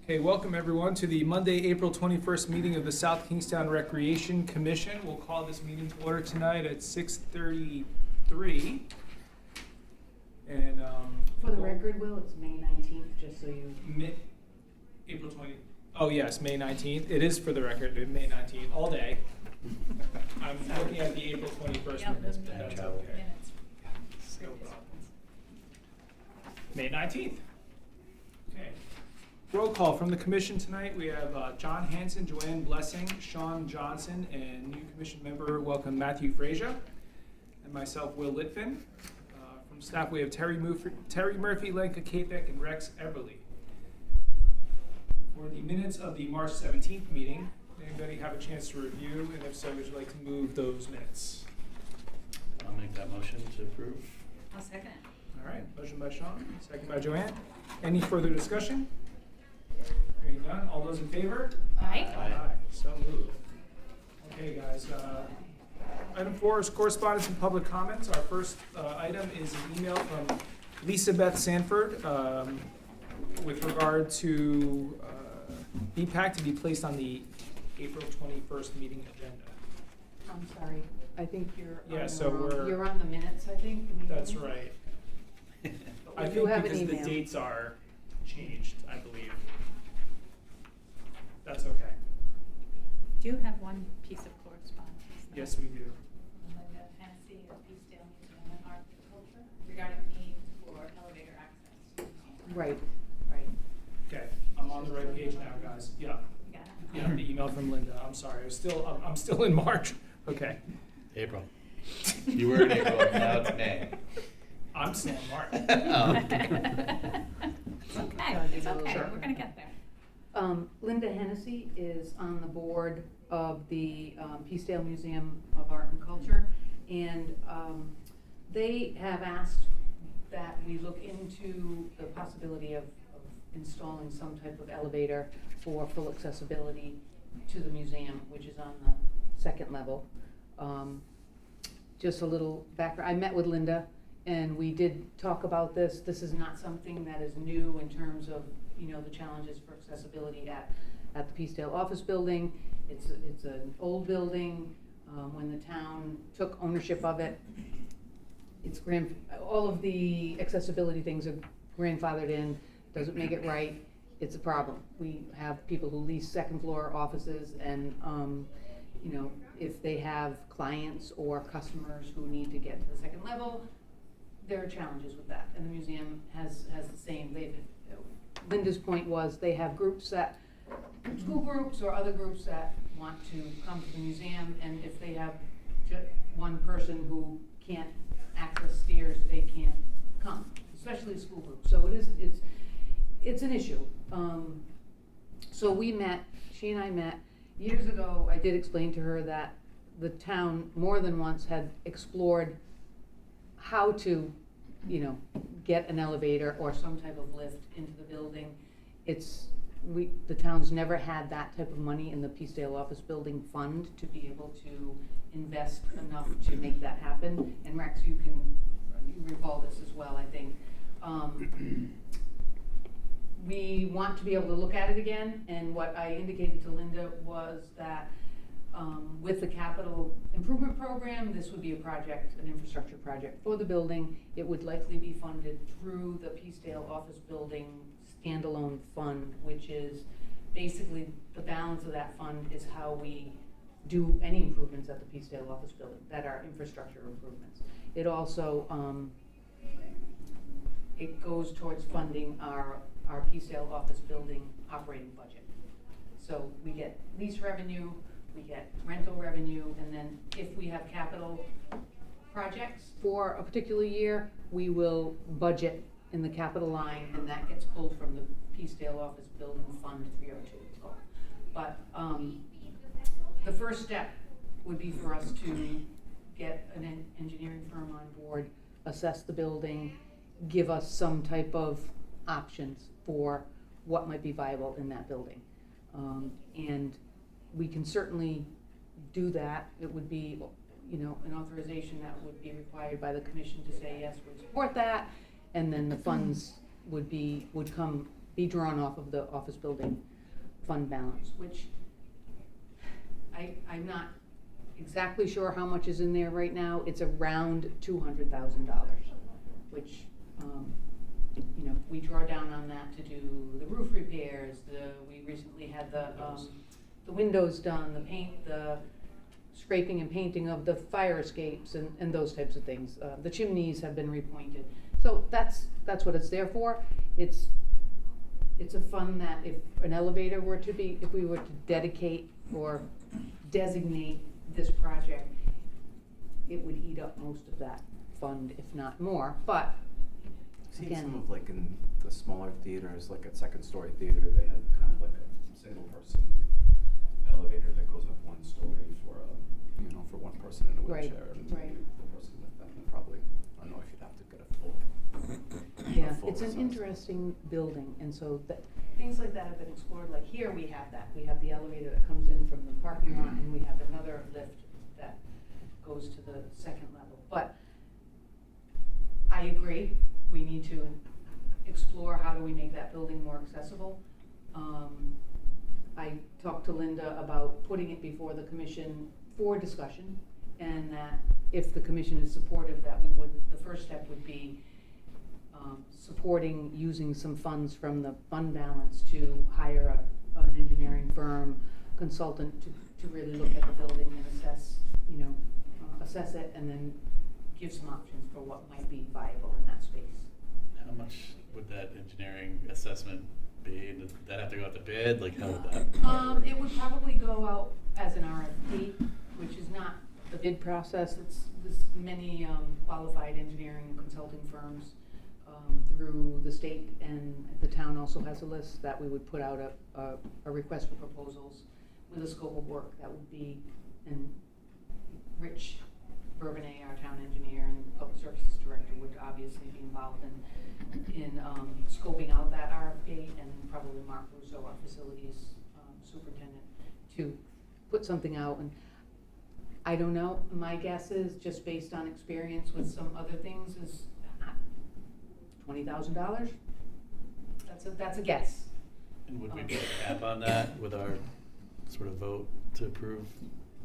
Okay, welcome everyone to the Monday, April 21st meeting of the South Kingstown Recreation Commission. We'll call this meeting to order tonight at 6:33. And For the record, Will, it's May 19th, just so you... April 20th. Oh yes, May 19th. It is for the record, May 19th, all day. I'm looking at the April 21st minutes, but that's okay. No problem. May 19th. Okay. Roll call from the commission tonight. We have John Hanson, Joanne Blessing, Sean Johnson, and new commission member, welcome Matthew Frazier, and myself, Will Litvin. From staff, we have Terry Murphy, Lenka Kapek, and Rex Eberly. For the minutes of the March 17th meeting, anybody have a chance to review? And if so, would you like to move those minutes? I'll make that motion to approve. I'll second it. All right, motion by Sean, second by Joanne. Any further discussion? Hearing none, all those in favor? Aye. Aye, so moved. Okay, guys, item 4 is correspondence and public comments. Our first item is an email from Lisa Beth Sanford with regard to BPAC to be placed on the April 21st meeting agenda. I'm sorry, I think you're Yeah, on so the wrong- we're- You're on the minutes, I think. the That's meeting. right. I You think have an because the email. dates are changed, I believe. That's okay. Do you have one piece of correspondence? Yes, we do. Linda Hennessy of Peacedale Museum and Art and Culture regarding needs for elevator access. Right, right. Okay, I'm on the right page now, guys. Yeah. You got it? Yeah, the email from Linda. I'm sorry. I'm still in March. Okay. April. You were in April, now it's May. I'm still in March. Oh. It's okay, Gotta do it's a little okay, bit. we're gonna get there. Linda Hennessy is on the board of the Peacedale Museum of Art and Culture, and they have asked that we look into the possibility of installing some type of elevator for full accessibility to the museum, which is on the second level. Just a little background, I met with Linda and we did talk about this. This is not something that is new in terms of, you know, the challenges for accessibility at the Peacedale office building. It's an old building. When the town took ownership of it, it's all of the accessibility things are grandfathered in. Doesn't make it right. It's a problem. We have people who lease second floor offices, and you know, if they have clients or customers who need to get to the second level, there are challenges with that. And the museum has the same. Linda's point was they have groups that, school groups or other groups that want to come to the museum, and if they have one person who can't access stairs, they can't come, especially a school group. So it's an issue. So she and I met years ago. I did explain to her that the town more than once had explored how to, you know, get an elevator or some type of lift into the building. The town's never had that type of money in the Peacedale office building fund to be able to invest enough to make that happen. And Rex, you can recall this as well, I think. We want to be able to look at it again, and what I indicated to Linda was that with the capital improvement program, this would be a project, an infrastructure project for the building. It would likely be funded through the Peacedale office building standalone fund, which is basically the balance of that fund is how we do any improvements at the Peacedale office building that are infrastructure improvements. It also it goes towards funding our Peacedale office building operating budget. So we get lease revenue, we get rental revenue, and then if we have capital projects for a particular year, we will budget in the capital line, and that gets pulled from the Peacedale office building fund 302 it's called. But the first step would be for us to get an engineering firm on board, assess the building, give us some type of options for what might be viable in that building. And we can certainly do that. It would be, you know, an authorization that would be required by the commission to say, yes, we support that. And then the funds would come be drawn off of the office building fund balance, which I'm not exactly sure how much is in there right now. It's around $200,000, which, you know, we draw down on that to do the roof repairs, we recently had the windows done, the paint, the scraping and painting of the fire escapes and those types of things. The chimneys have been repointed. So that's what it's there for. It's a fund that if an elevator were to be, if we were to dedicate or designate this project, it would eat up most of that fund, if not more. But Seen again, some of like in the smaller theaters, like at Second Story Theater, they have kind of like a single person elevator that goes up one story for for one person in a Right, wheelchair and right. the person with them. And probably, I don't know if you'd have to get a full. yeah, full it's an size. interesting building, and so things like that have been explored. Like here, we have that. We have the elevator that comes in from the parking lot, and we have another lift that goes to the second level. But I agree, we need to explore how do we make that building more accessible. I talked to Linda about putting it before the commission for discussion, and that if the commission is supportive, that the first step would be supporting using some funds from the fund balance to hire an engineering firm consultant to really look at the building and assess it, and then give some options for what might be viable in that space. How much would that engineering assessment be? Does that have to go out to bid? Like, how would that? It would probably go out as an RFP, which is not the bid process. There's many qualified engineering and consulting firms through the state, and the town also has a list that we would put out a request for proposals with a scope of work that would be, and Rich Bourbonnais, our town engineer and public services director, would obviously be involved in scoping out that RFP, and probably Mark Russo, our facilities superintendent, to put something out. And I don't know, my guess is, just based on experience with some other things, is $20,000. That's a guess. And would we put a cap on that with our sort of vote to approve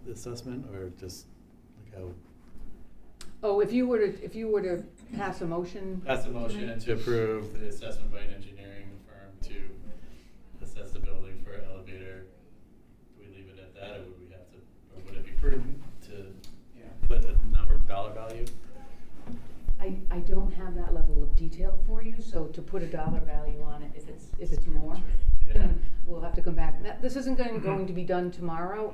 the assessment, or just like how? Oh, if you were to pass a motion. Pass a motion to approve the assessment by an engineering firm to assess the building for elevator. Do we leave it at that, or would we have to, or would it be prudent to put a number, dollar value? I don't have that level of detail for you, so to put a dollar value on it, if it's more, Yeah. we'll have to come back. This isn't going to be done tomorrow,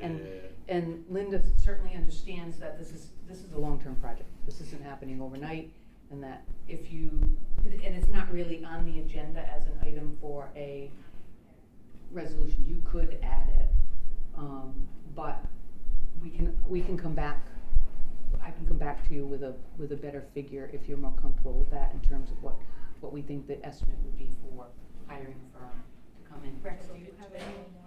and Linda certainly understands that this is a long-term project. This isn't happening overnight, and that and it's not really on the agenda as an item for a resolution. You could add it, but we can come back. I can come back to you with a better figure if you're more comfortable with that, in terms of what we think the estimate would be for hiring a firm to come in. Rex, do you have any more?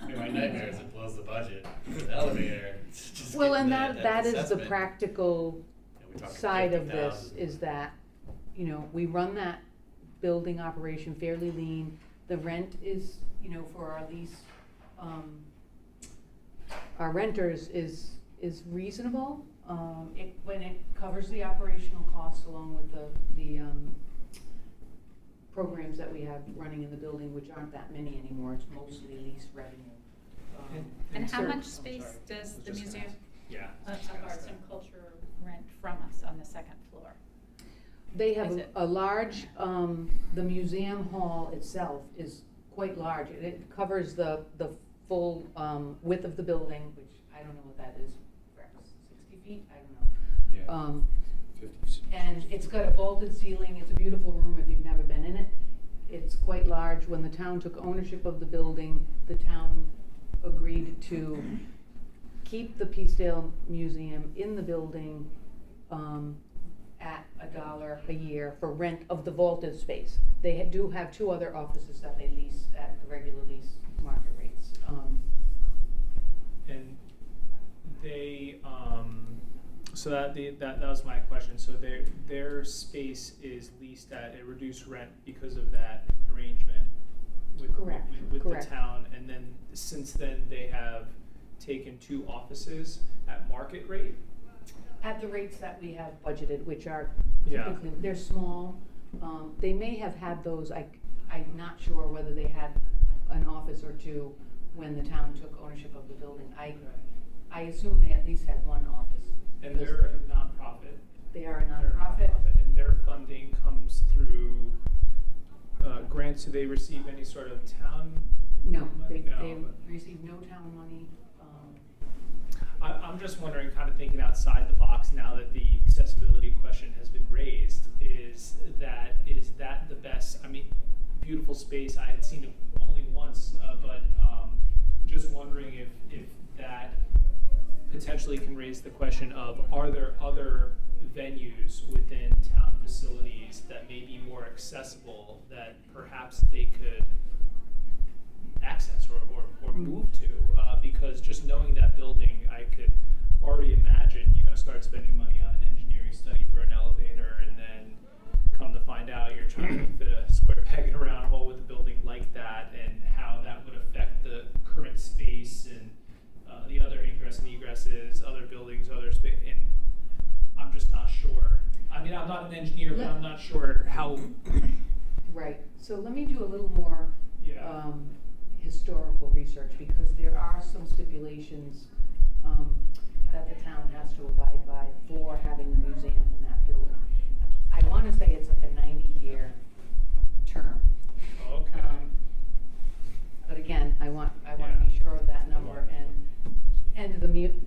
I mean, my nightmare is it blows the budget. The elevator. It's just Well, and getting that is the assessment. practical Yeah, we talked side of this, 50,000. is that, we run that building operation fairly lean. The rent is, for our lease, our renters is reasonable. When it covers the operational costs along with the programs that we have running in the building, which aren't that many anymore. It's mostly lease revenue. And how sir- much I'm space sorry. does I was the just museum gonna of ask. arts and culture rent from us on the second floor? They Is have it- a large, the museum hall itself is quite large. It covers the full width of the building, which I don't know what that is, Rex, 60 feet? I don't know. Yeah. 50. And it's got a vaulted ceiling. It's a beautiful room if you've never been in it. It's quite large. When the town took ownership of the building, the town agreed to keep the Peacedale Museum in the building at $1 a year for rent of the vaulted space. They do have two other offices that they lease at the regular lease market rates. And they, So that was my question. So their space is leased at a reduced rent because of that arrangement with Correct, with correct. the town, and then since then they have taken 2 offices at market rate. At the rates that we have budgeted, which are Yeah. typically, they're small. They may have had those, I'm not sure whether they had an office or 2 when the town took ownership of the building. I assume they at least had 1 office. And because they're a nonprofit. They are a They're nonprofit. and their funding comes through grants. Do they receive any sort of town? No, they No. receive no town money. I'm just wondering, kind of thinking outside the box now that the accessibility question has been raised, is that the best? I mean, beautiful space. I had seen it only once, but just wondering if that potentially can raise the question of, are there other venues within town facilities that may be more accessible that perhaps they could access or move to, because just knowing that building, I could already imagine, start spending money on an engineering study for an elevator, and then come to find out you're trying to fit a square peg in a round hole with a building like that, and how that would affect the current space and the other ingress and egresses, other buildings, other space, and I'm just not sure. I mean, I'm not an engineer, but I'm not sure how. Right, so let me do a little more Yeah. Historical research, because there are some stipulations that the town has to abide by for having the museum in that building. I want to say it's like a 90-year term. Okay. But again, I want to Yeah. be sure of that number, and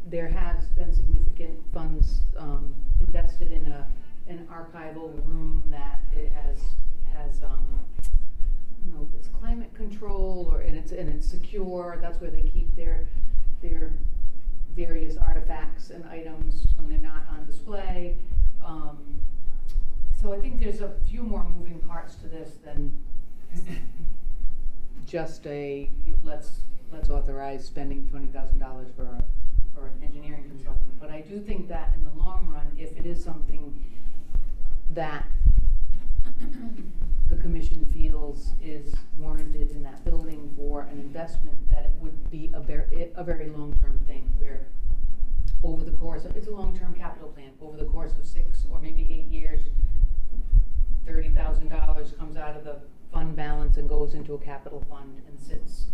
there has been significant funds invested in an archival room that it has I don't know if it's climate control and it's secure. That's where they keep their various artifacts and items when they're not on display. So I think there's a few more moving parts to this than just let's authorize spending $20,000 for an engineering consultant. But I do think that in the long run, if it is something that the commission feels is warranted in that building for an investment, that it would be a very long-term thing, where over the course of, it's a long-term capital plan, over the course of 6 or maybe 8 years, $30,000 comes out of the fund balance and goes into a capital fund and sits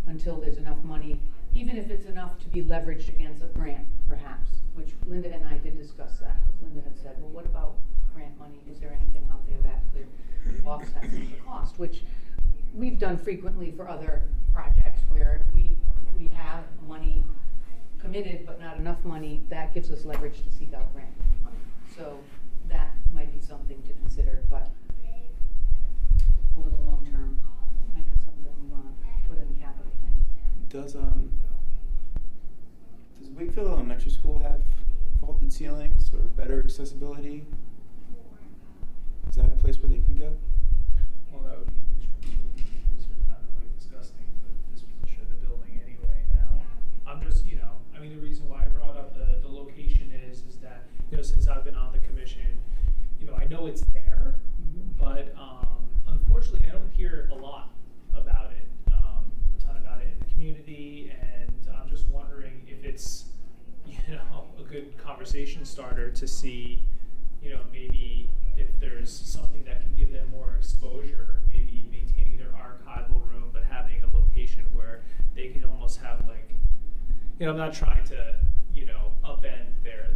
until there's enough money, even if it's enough to be leveraged against a grant, perhaps, which Linda and I did discuss that. Linda had said, well, what about grant money? Is there anything out there that could offset some of the cost, which we've done frequently for other projects, where if we have money committed but not enough money, that gives us leverage to seek out grant money. So that might be something to consider, but over the long term, might be something we want to put in the capital plan. Does Wakefield Elementary School have vaulted ceilings or better accessibility? Is that a place where they can go? Well, that would be interesting, because we're kind of like discussing the disposition of the building anyway now. I'm just, I mean, the reason why I brought up the location is that, since I've been on the commission, I know it's there, but unfortunately I don't hear a lot about it, a ton about it in the community, and I'm just wondering if it's, a good conversation starter to see, maybe if there's something that can give them more exposure, maybe maintaining their archival room, but having a location where they could almost have I'm not trying to, upend their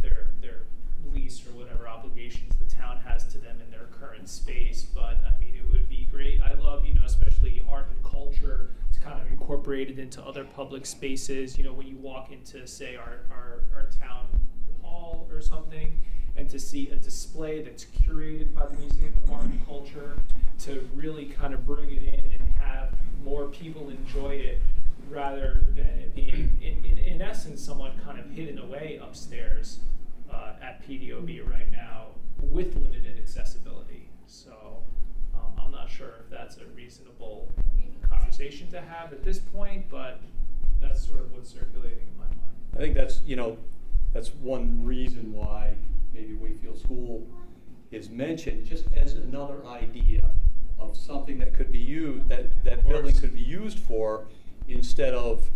lease or whatever obligations the town has to them in their current space, but I mean, it would be great. I love, especially art and culture, it's kind of incorporated into other public spaces, when you walk into, say, our town hall or something, and to see a display that's curated by the Museum of Art and Culture, to really kind of bring it in and have more people enjoy it, rather than it being, in essence, somewhat kind of hidden away upstairs at PDOB right now with limited accessibility. So I'm not sure if that's a reasonable conversation to have at this point, but that's sort of what's circulating in my mind. I think that's, that's one reason why maybe Wakefield School is mentioned, just as another idea of something that could be used, that building could be used for, instead of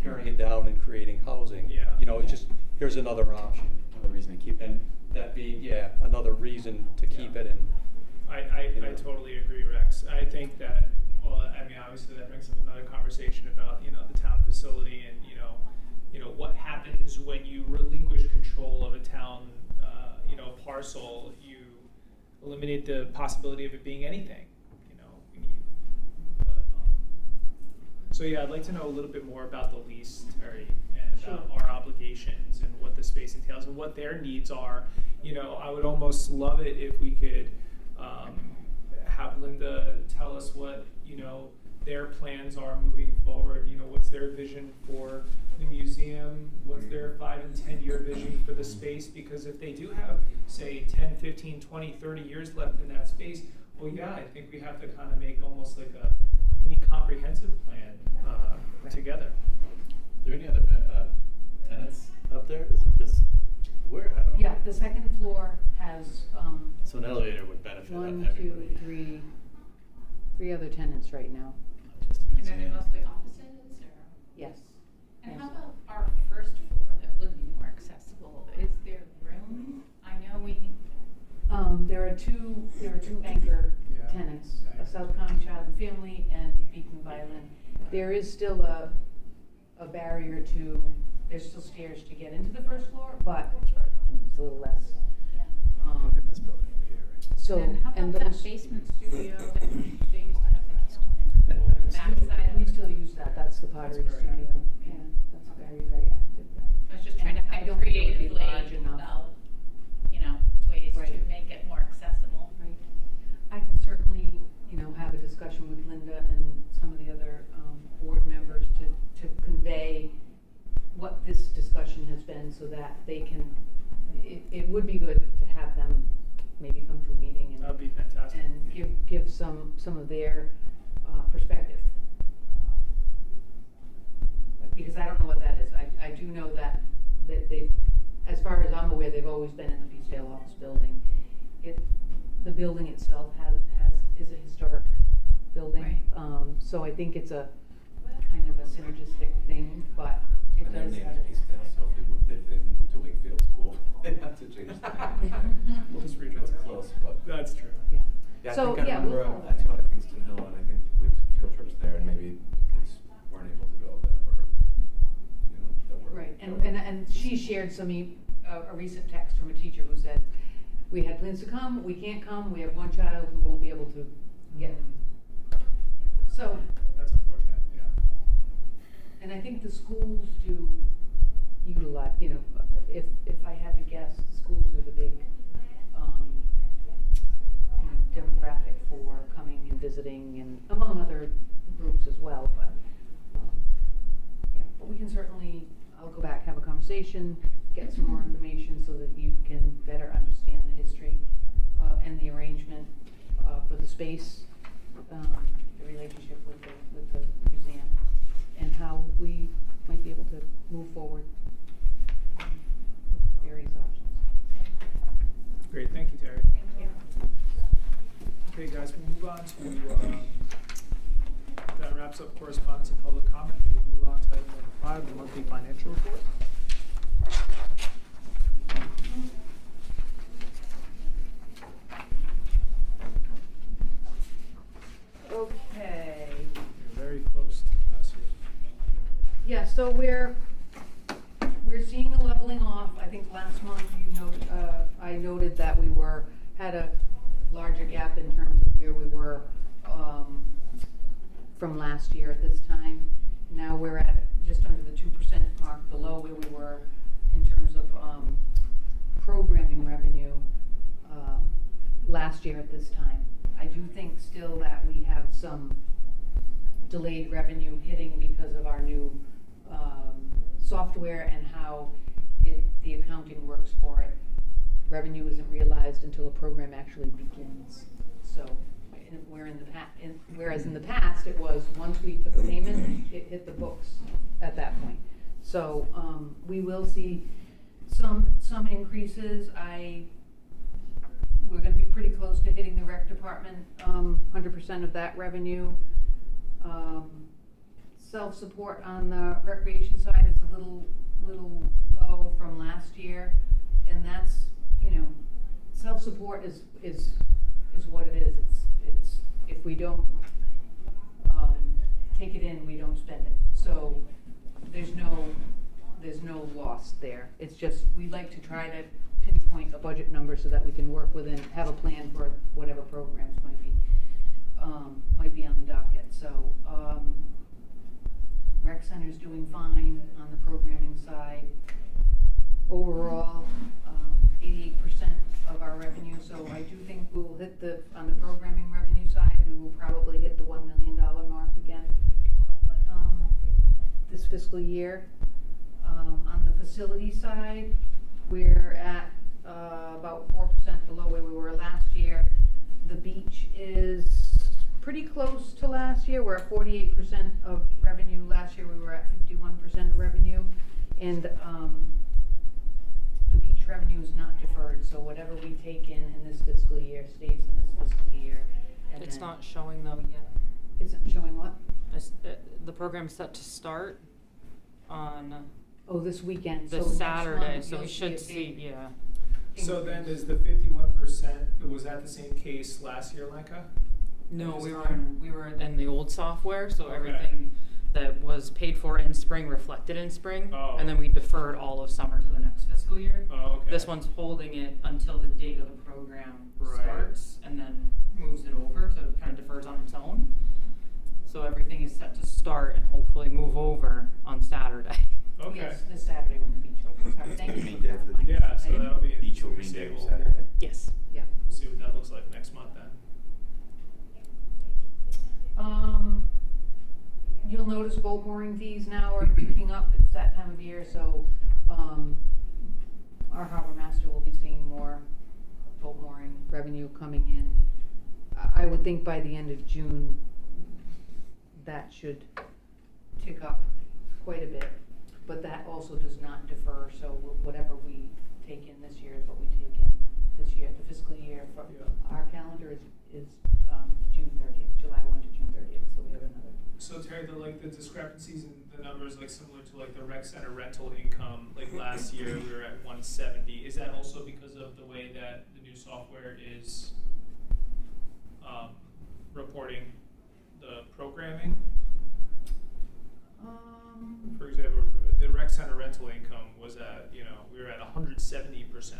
tearing it down and creating housing. Yeah. You know, it's just, here's another option. Another reason to keep it. And that being, yeah, another reason to keep it. And I totally agree, Rex. I think that, well, I mean, obviously that brings up another conversation about, you know, the town facility and, you know, what happens when you relinquish control of a town, you know, parcel. You eliminate the possibility of it being anything, you know. So yeah, I'd like to know a little bit more about the lease, Terry, and about our obligations and what the space entails and what their needs are. You know, I would almost love it if we could have Linda tell us what, you know, their plans are moving forward. You know, what's their vision for the museum? What's their 5 and 10 year vision for the space? Because if they do have, say, 10, 15, 20, 30 years left in that space, well, yeah, I think we have to kind of make almost like a mini comprehensive plan together. Are there any other tenants up there? Is it just where? I don't know. Yeah, the second floor has, So an elevator would benefit 1, everybody. 2, 3 other tenants right now. Not just the And are they museum. mostly offices or? Yes. And Yes. how about our first floor that would be more accessible? Is there room? I know we, There are two anchor Yeah. tenants, Yeah. a South Kingstown Child and Family and Beacon Violin. There is still a barrier to, there's still stairs to get into the first floor, but it's a little less. yeah. Look at this building over here, right? So, And how and about that those, basement studio that they used to have the kiln in, the backside of we it? still use that, that's the pottery That's very studio. active. Yeah, that's very, very active, right. I was just trying to And I think don't think it would be creatively large enough. about, you know, ways to Right. make it more accessible. Right. I can certainly, you know, have a discussion with Linda and some of the other board members to convey what this discussion has been so that they can, it would be good to have them maybe come to a meeting That would be and, fantastic. and give some of their perspective. Because I don't know what that is. I do know that they, as far as I'm aware, they've always been in the Peacedale office building. The building itself is a historic building. Right. So I think it's a kind of a synergistic thing, but it And their does name have is Peacedale, so if they move to Wakefield School, they have to change the name. We'll just redraw It's that. close, but. That's true. Yeah. Yeah, I So, think I yeah, remember we'll- I taught at Kingston Hill, and I think we took field trips there, and maybe kids weren't able to go that were, you know, that were. Right, that were- and she shared a recent text from a teacher who said, we had plans to come, we can't come, we have one child who won't be able to get. So, That's unfortunate, yeah. and I think the schools do utilize, you know, if I had to guess, schools are the big, you know, demographic for coming and visiting and among other groups as well, but, yeah, but we can certainly, I'll go back, have a conversation, get some more information so that you can better understand the history, and the arrangement, for the space, the relationship with the museum, and how we might be able to move forward with various options. Great, thank you, Terry. Thank you. Okay, guys, we'll move on to, that wraps up correspondence and public comment. We'll move on to item number 5, the monthly financial report. Okay. You're very close to last year. Yeah, so we're seeing a leveling off. I think last month I noted that we had a larger gap in terms of where we were, from last year at this time. Now we're at just under the 2% mark, below where we were in terms of, programming revenue, last year at this time. I do think still that we have some delayed revenue hitting because of our new software and how the accounting works for it. Revenue isn't realized until a program actually begins. So whereas in the past it was once we took a payment, it hit the books at that point. So we will see some increases. We're gonna be pretty close to hitting the rec department, 100% of that revenue. Self-support on the recreation side is a little low from last year, and that's, self-support is what it is. It's if we don't take it in, we don't spend it. So there's no loss there. It's just, we like to try to pinpoint a budget number so that we can work within, have a plan for whatever programs might be on the docket. So rec center's doing fine on the programming side. Overall, 88% of our revenue. So I do think we'll hit on the programming revenue side, we will probably hit the $1 million mark again this fiscal year. On the facility side, we're at about 4% below where we were last year. The beach is pretty close to last year. We're at 48% of revenue. Last year we were at 51% of revenue. And the beach revenue is not deferred, so whatever we take in this fiscal year stays in this fiscal year. And It's then- not showing though yet. Isn't showing what? The program's set to start on Oh, this weekend. this So next Saturday, month so we you'll should a see, big yeah. So then increase. is the 51%, was that the same case last year, Lenka? No, This we were time? in the old software, so Okay. everything that was paid for in spring reflected in spring. Oh. And then we deferred all of summer to the next fiscal year. Oh, okay. This one's holding it until the date of the program Right. starts and then moves it over, so it kind of defers on its own. So everything is set to start and hopefully move over on Saturday. Okay. Yes, this Saturday when the beach opens. Sorry, thank you Main for day for the clarifying. beach. Yeah, so I didn't- that'll be Beach pretty opening day stable. Saturday. Yes. Yeah. We'll see what that looks like next month then. You'll notice boat mooring fees now are picking up. It's that time of year, so our harbor master will be seeing more boat mooring revenue coming in. I would think by the end of June, that should tick up quite a bit. But that also does not defer, so whatever we take in this year is what we take in this year. The fiscal year for Yeah. our calendar is June 30th, July 1 to June 30th, so we have another. So Terry, the discrepancies in the numbers, like similar to like the rec center rental income, like last year we were at 170. Is that also because of the way that the new software is reporting the programming? For example, the rec center rental income was at, we were at 170%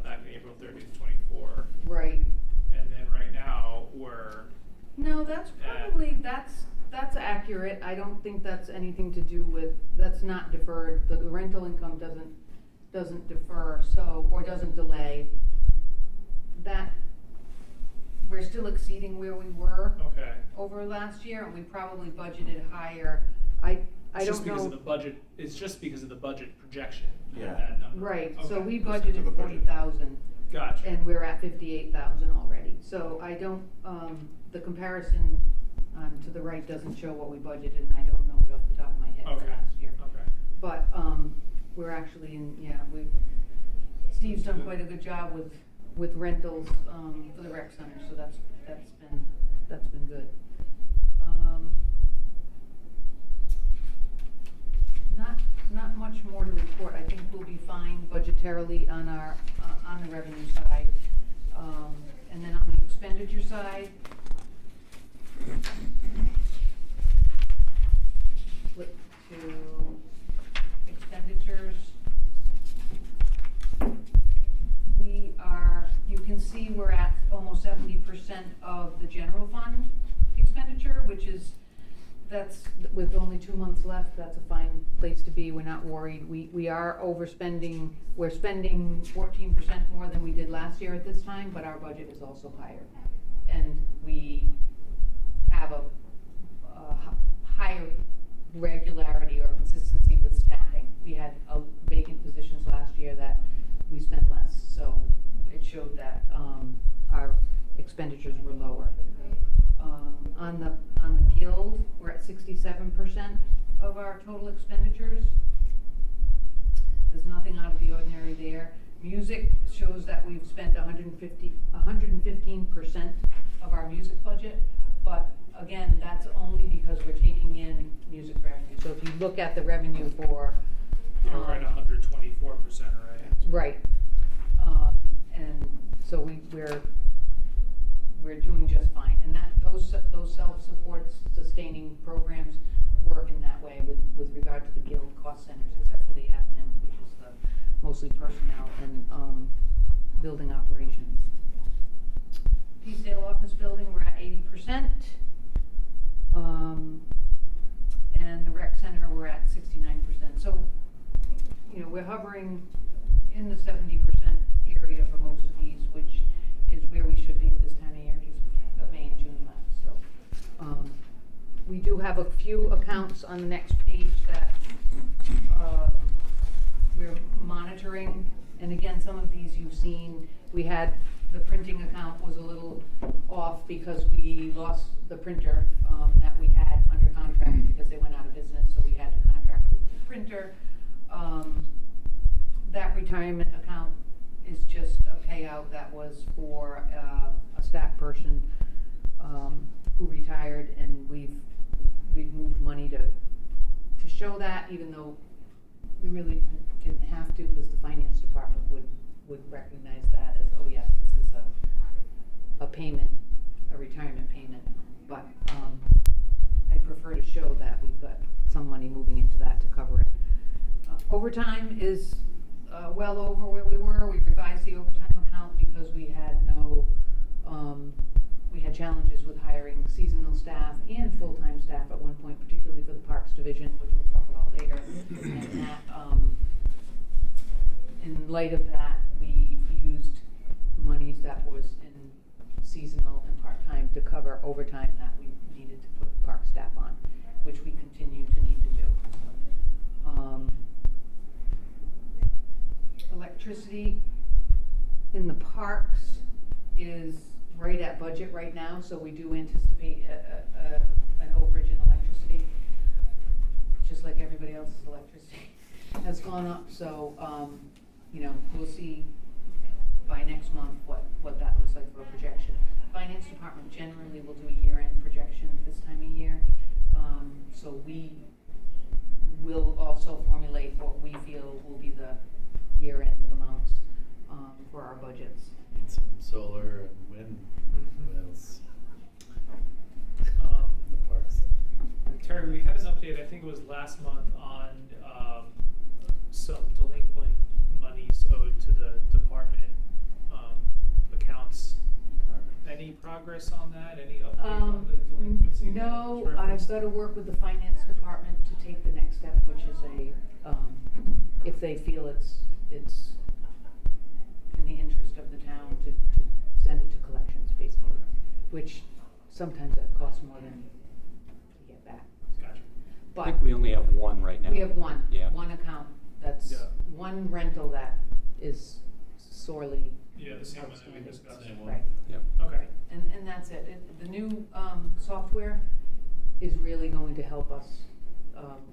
back in April 30th, 24. Right. And then right now we're No, that's probably, that's accurate. I don't think that's anything to do with, that's not deferred. The rental income doesn't defer, so, or doesn't delay. That, we're still exceeding where we were okay. over last year, and we probably budgeted higher. I It's don't just because of know. the budget. It's just because of the budget projection. Yeah. That number. Right, so Okay. we Percent of the budgeted budget. 40,000. Gotcha. And we're at 58,000 already. So I don't, the comparison to the right doesn't show what we budgeted, and I don't know it off the top of my head for Okay. last year. Okay. But we're actually Steve's done quite a good job with rentals for the rec center, so that's been good. Not much more to report. I think we'll be fine budgetarily on our on the revenue side, and then on the expenditure side. Flip to expenditures. You can see we're at almost 70% of the general fund expenditure, that's, with only 2 months left, that's a fine place to be. We're not worried. We are overspending. We're spending 14% more than we did last year at this time, but our budget is also higher. And we have a higher regularity or consistency with staffing. We had vacant positions last year that we spent less, so it showed that our expenditures were lower. On the guild, we're at 67% of our total expenditures. The there's nothing out of the ordinary there. Music shows that we've spent 115% of our music budget, but again, that's only because we're taking in music revenue. So if you look at the revenue for, Yeah, we're at 124% already. right, and so we're doing just fine. And that, those self-support sustaining programs work in that way with regard to the guild cost centers, except for the admin, which is mostly personnel and building operations. Peacedale office building, we're at 80%. And the rec center, we're at 69%. So, you know, we're hovering in the 70% area for most of these, which is where we should be at this time of year, just May and June left. So, we do have a few accounts on the next page that we're monitoring. And again, some of these you've seen. We had the printing account was a little off because we lost the printer that we had under contract because they went out of business, so we had to contract with the printer. That retirement account is just a payout that was for a staff person who retired, and we've moved money to show that, even though we really didn't have to, because the finance department would recognize that as, oh yes, this is a payment, a retirement payment. But I prefer to show that we've got some money moving into that to cover it. Overtime is well over where we were. We revised the overtime account because we had we had challenges with hiring seasonal staff and full-time staff at one point, particularly for the Parks Division, which we'll talk about later. And that, in light of that, we used monies that was in seasonal and part-time to cover overtime that we needed to put park staff on, which we continue to need to do. Electricity in the parks is right at budget right now, so we do anticipate an overage in electricity, just like everybody else's electricity has gone up. So, you know, we'll see by next month what that looks like for a projection. Finance department generally will do a year-end projection this time of year, so we will also formulate what we feel will be the year-end amounts for our budgets. Need some solar and wind. What else? The parks. Terry, we had an update, I think it was last month, on some delinquent monies owed to the department accounts. Any progress on that? Any update on the delinquency? No, I've got to work with the finance department to take the next step, which is if they feel it's in the interest of the town to send it to collections, basically, which sometimes that costs more than to get back. Gotcha. But I think we only have one right now. we have one, Yeah. one account that's one rental that is sorely Yeah, the same one that we outstanding. discussed. Same one. Right. Yep. Okay. And that's it. The new software is really going to help us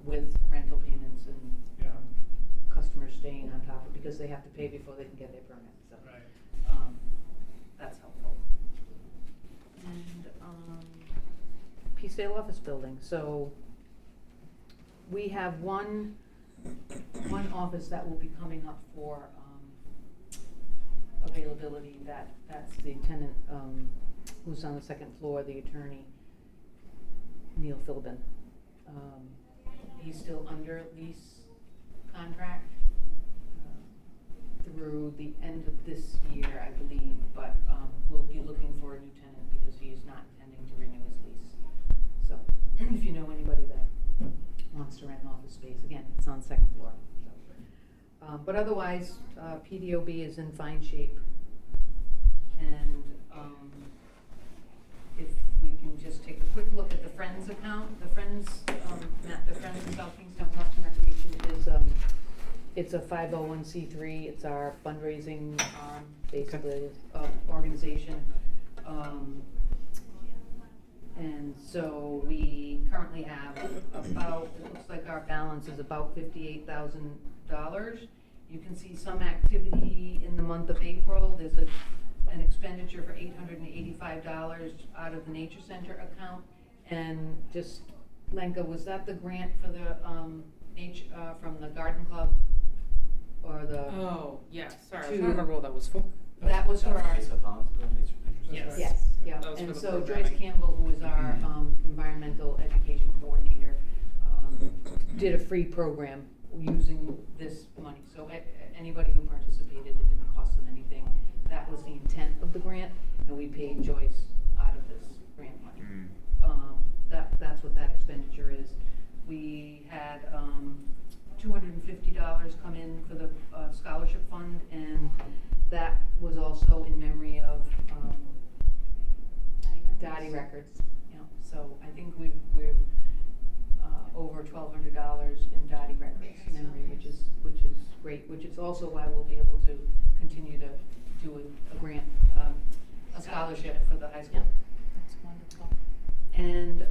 with rental payments and Yeah. customers staying on top of it, because they have to pay before they can get their permit. So Right. that's helpful. And Peacedale office building. So we have one office that will be coming up for availability. That's the tenant who's on the second floor, the attorney, Neil Philbin. He's still under lease contract through the end of this year, I believe, but we'll be looking for a new tenant because he is not intending to renew his lease. So if you know anybody that wants to rent an office space, again, it's on the second floor. So. But otherwise, PDOB is in fine shape. And if we can just take a quick look at the Friends account. The Friends, the Friends of South Kingstown Recreation is it's a 501c3. It's our fundraising basically organization. And so we currently have about, it looks like our balance is about $58,000, You can see some activity in the month of April. There's an expenditure for $885 out of the Nature Center account. And just, Lenka, was that the grant for the, from the Garden Club? Or the? Oh, yeah, sorry, I was To- trying to remember what that was for. That was for our. Base upon the nature Yes. Yes, yeah, That was for and the so Joyce programming. Campbell, who is our environmental education coordinator, did a free program using this money. So anybody who participated, it didn't cost them anything. That was the intent of the grant, and we paid Joyce out of this grant money. That's what that expenditure is. We had $250 come in for the scholarship fund, and that was also in memory of Dottie Records. You know, so I think we've over $1,200 in Dottie Records memory, which is great. Which is also why we'll be able to continue to do a grant, a scholarship for the high school. That's wonderful. And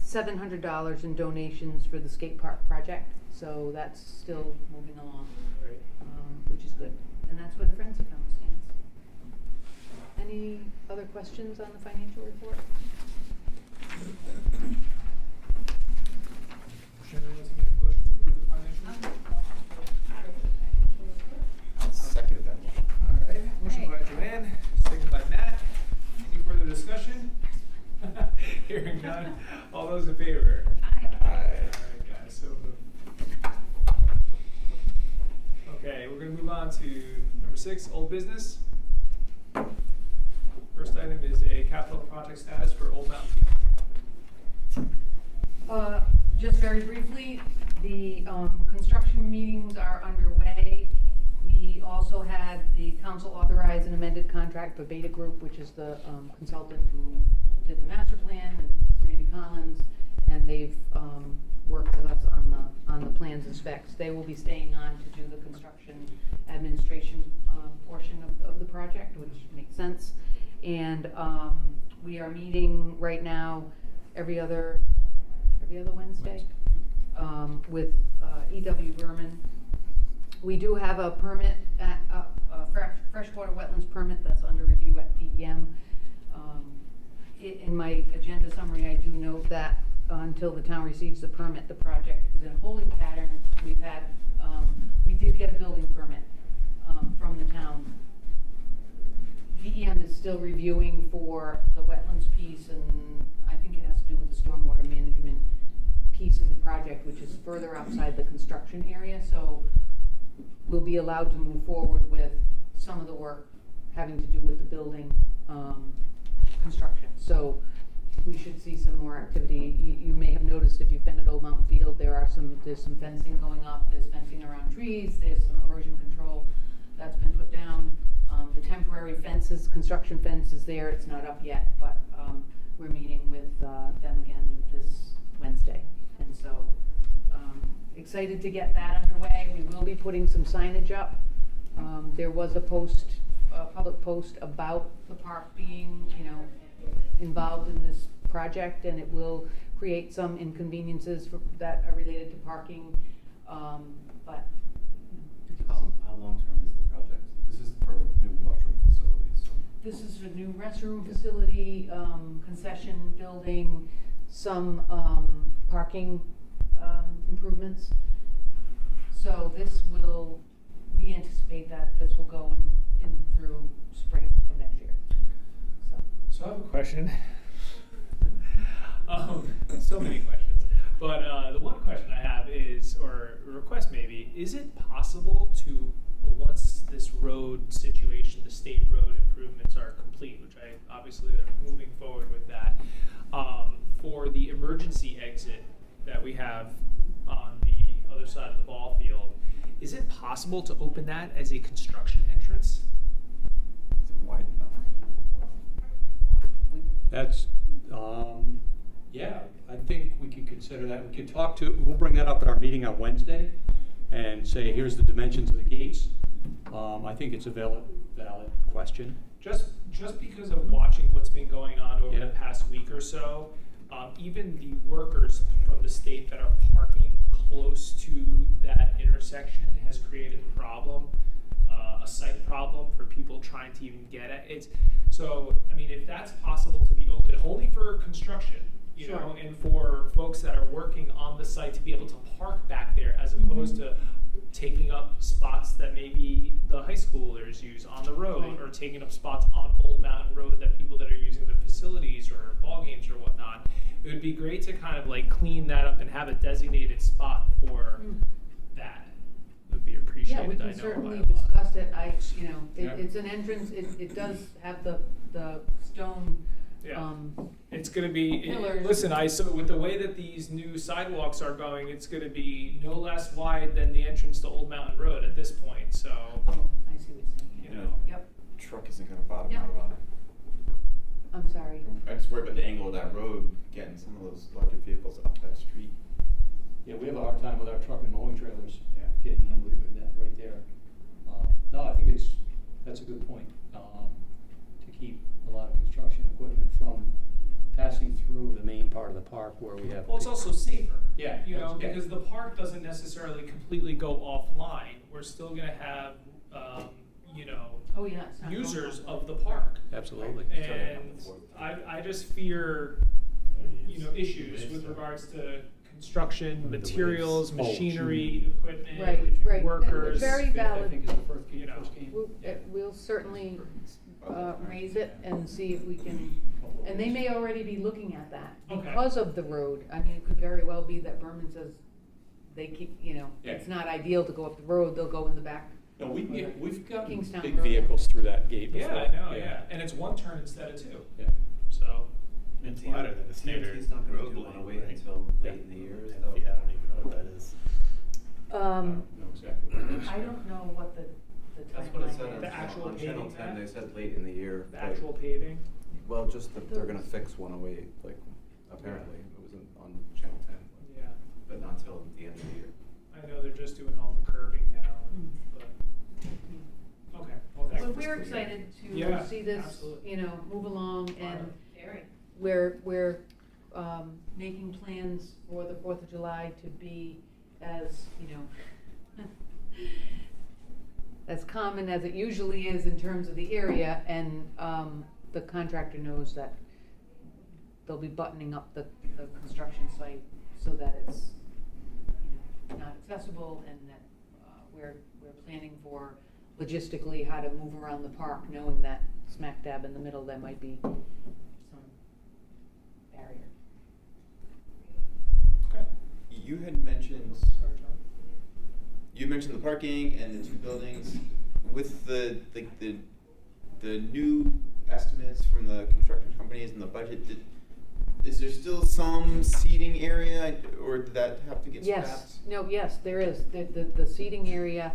$700 in donations for the skate park project. So that's still moving along, Great. which is good. And that's where the Friends account stands. Any other questions on the financial report? Shannon, let's make a motion to approve the financial report. I'll second that one. All right, motion by Joanne, second by Matt. Any further discussion? Hearing none. All those in favor? Aye. All right, guys, so moved. Okay, we're gonna move on to number 6, old business. First item is a capital project status for Old Mountain Field. Just very briefly, the construction meetings are underway. We also had the council authorize an amended contract for Beta Group, which is the consultant who did the master plan, and it's Randy Collins, and they've worked with us on the plans and specs. They will be staying on to do the construction administration portion of the project, which makes sense. And we are meeting right now every other Wednesday with E.W. Berman. We do have a permit, a freshwater wetlands permit that's under review at PEM. In my agenda summary, I do note that until the town receives the permit, the project is in a holding pattern. We've had, we did get a building permit from the town. PEM is still reviewing for the wetlands piece, and I think it has to do with the stormwater management piece of the project, which is further outside the construction area. So we'll be allowed to move forward with some of the work having to do with the building construction. So we should see some more activity. You may have noticed if you've been at Old Mountain Field, there's some fencing going up. There's fencing around trees. There's some erosion control that's been put down. The temporary fences, construction fence is there. It's not up yet, but we're meeting with them again this Wednesday. And so excited to get that underway. We will be putting some signage up. There was a public post about the park being, involved in this project, and it will create some inconveniences that are related to parking. But How long-term is the project? This is for new washroom facilities, so. this is a new restroom facility, concession building, some parking improvements. So we anticipate that this will go in through spring of next year. So I have a question. So many questions. But the one question I have is, or a request maybe, is it possible to, once this road situation, the state road improvements are complete, which obviously they're moving forward with that, for the emergency exit that we have on the other side of the ball field, is it possible to open that as a construction entrance? Is it wide enough? That's, yeah, I think we can consider that. We can we'll bring that up at our meeting on Wednesday and say, here's the dimensions of the gates. I think it's a valid question. Just because of watching what's been going on over Yeah. the past week or so, even the workers from the state that are parking close to that intersection has created a problem, a site problem for people trying to even get at it. So, I mean, if that's possible to be open only for construction, you know, and for folks that are working on the site to be able to park back there as opposed to taking up spots that maybe the high schoolers use on the road, Right. or taking up spots on Old Mountain Road that people that are using the facilities or ball games or whatnot. It would be great to kind of like clean that up and have a designated spot for that. Would be appreciated. Yeah, we I can know, certainly by a lot. discuss it. Yeah. It's an entrance, it does have the stone, Yeah. It's gonna be, pillars. listen, so with the way that these new sidewalks are going, it's gonna be no less wide than the entrance to Old Mountain Road at this point, so, Oh, I see what you're saying. you know. Yep, Truck isn't gonna bottom Yeah. out on it. I'm sorry. I just worry about the angle of that road, getting some of those larger vehicles up that street. Yeah, we have a hard time with our truck and mowing trailers. Yeah. Getting in with that right there. No, I think that's a good point, to keep a lot of construction equipment from passing through the main part of the park where we have. Well, it's also safer. Yeah, You know, yeah. because the park doesn't necessarily completely go offline. We're still gonna have, you know, Oh, yeah. it's not users going of the park. Absolutely. And I just fear, you know, issues with regards to construction, materials, Oh, machinery, equipment, Right. workers. Very Fifth, I valid. think is the first game. You know. We'll certainly raise it and see if we can, and they may already be looking at that Okay. because of the road. I mean, it could very well be that Berman says they keep, you know, Yeah. it's not ideal to go up the road, they'll go in the back. No, we've got Kingstown big Road. vehicles through that gate before. Yeah, I know, yeah. And it's one turn instead of two, Yeah. so. It's wider than the standard TNT's not gonna road do lane, wanna wait right? until Yeah. late in the year, is Yeah, that? I don't even know what that is. I don't know exactly what it is. I don't know what the That's what it said timeline on, The actual on Channel paving 10, map? they said late in the year. The but- actual paving. Well, just that they're gonna fix 108, like, apparently, it was on Channel 10, Yeah, but not till the end of the year. I know they're just doing all the curbing now, Mm. but, okay, well, thanks. But we're excited Yeah, to see this, absolutely. you know, move along, and Very. we're making plans for the 4th of July to be as, you know, as common as it usually is in terms of the area, and the contractor knows that they'll be buttoning up the construction site so that it's, you know, not accessible, and that we're planning for logistically how to move around the park, knowing that smack dab in the middle there might be some barrier. Okay. You had mentioned, Sorry, John. you mentioned the parking and the two buildings. With the new estimates from the construction companies and the budget, is there still some seating area, or did that have to get scrapped? Yes, no, yes, there is. The seating area,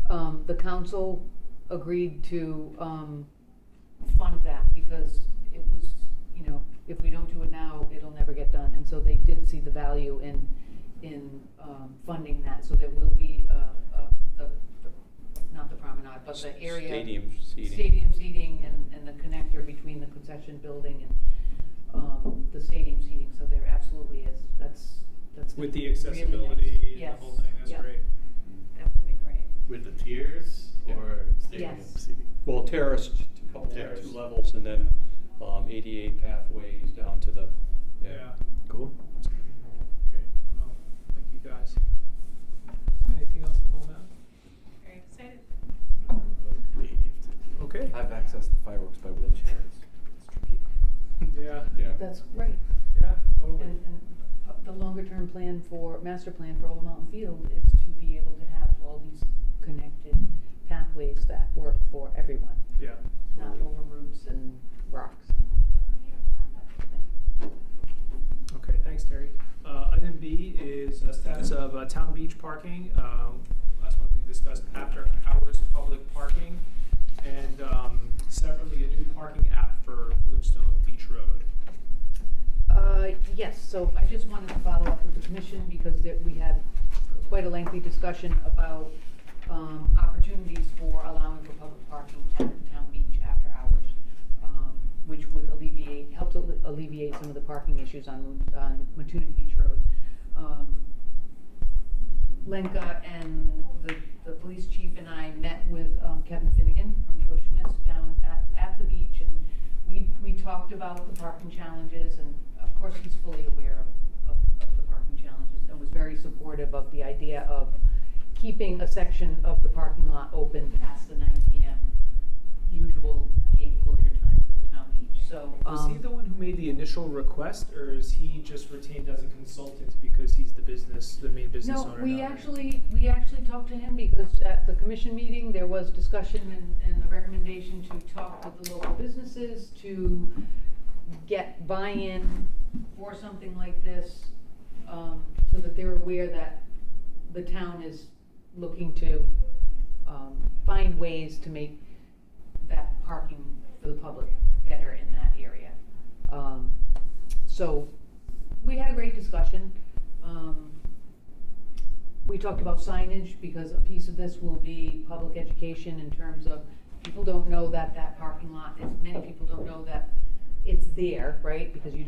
the council agreed to fund that because it was, you know, if we don't do it now, it'll never get done. And so they did see the value in funding that. So there will be not the promenade, but the area. Stadium seating. Stadium seating and the connector between the concession building and the stadium seating. So there absolutely is. That's With the really nice. accessibility and Yes. the whole thing, that's Yeah. great. That would be great. With the tiers Yeah. or stadium Yes. seating? Well, terraced, Terrace. 2 levels, and then 88 pathways down to the, Yeah. Cool. Great. Well, thank you guys. Anything else on all that? Very excited. Okay. I've accessed the fireworks by wheelchair, it's tricky. Yeah. Yeah. That's right. Yeah, totally. And the longer term plan master plan for Old Mountain Field is to be able to have all these connected pathways that work for everyone, Yeah. not over roots and rocks. Okay, thanks, Terry. Item B is a status of town beach parking. Last month we discussed after hours public parking, and separately a new parking app for Moonstone Beach Road. Yes, so I just wanted to follow up with the commission because we had quite a lengthy discussion about opportunities for allowing for public parking at the town beach after hours, which would help to alleviate some of the parking issues on Matunic Beach Road. Lenka and the police chief and I met with Kevin Finnegan from the Oceanists down at the beach, and we talked about the parking challenges, and of course he's fully aware of the parking challenges, and was very supportive of the idea of keeping a section of the parking lot open past the 9 p.m. usual gate closure time for the town beach. So Was he the one who made the initial request, or is he just retained as a consultant because he's the main business owner? No, we down actually talked to him because at the commission meeting, there was discussion and the recommendation to talk with the local businesses to get buy-in for something like this, so that they're aware that the town is looking to find ways to make that parking for the public better in that area. So we had a great discussion. We talked about signage because a piece of this will be public education in terms of people don't know that that parking lot is, many people don't know that it's there, right? Because you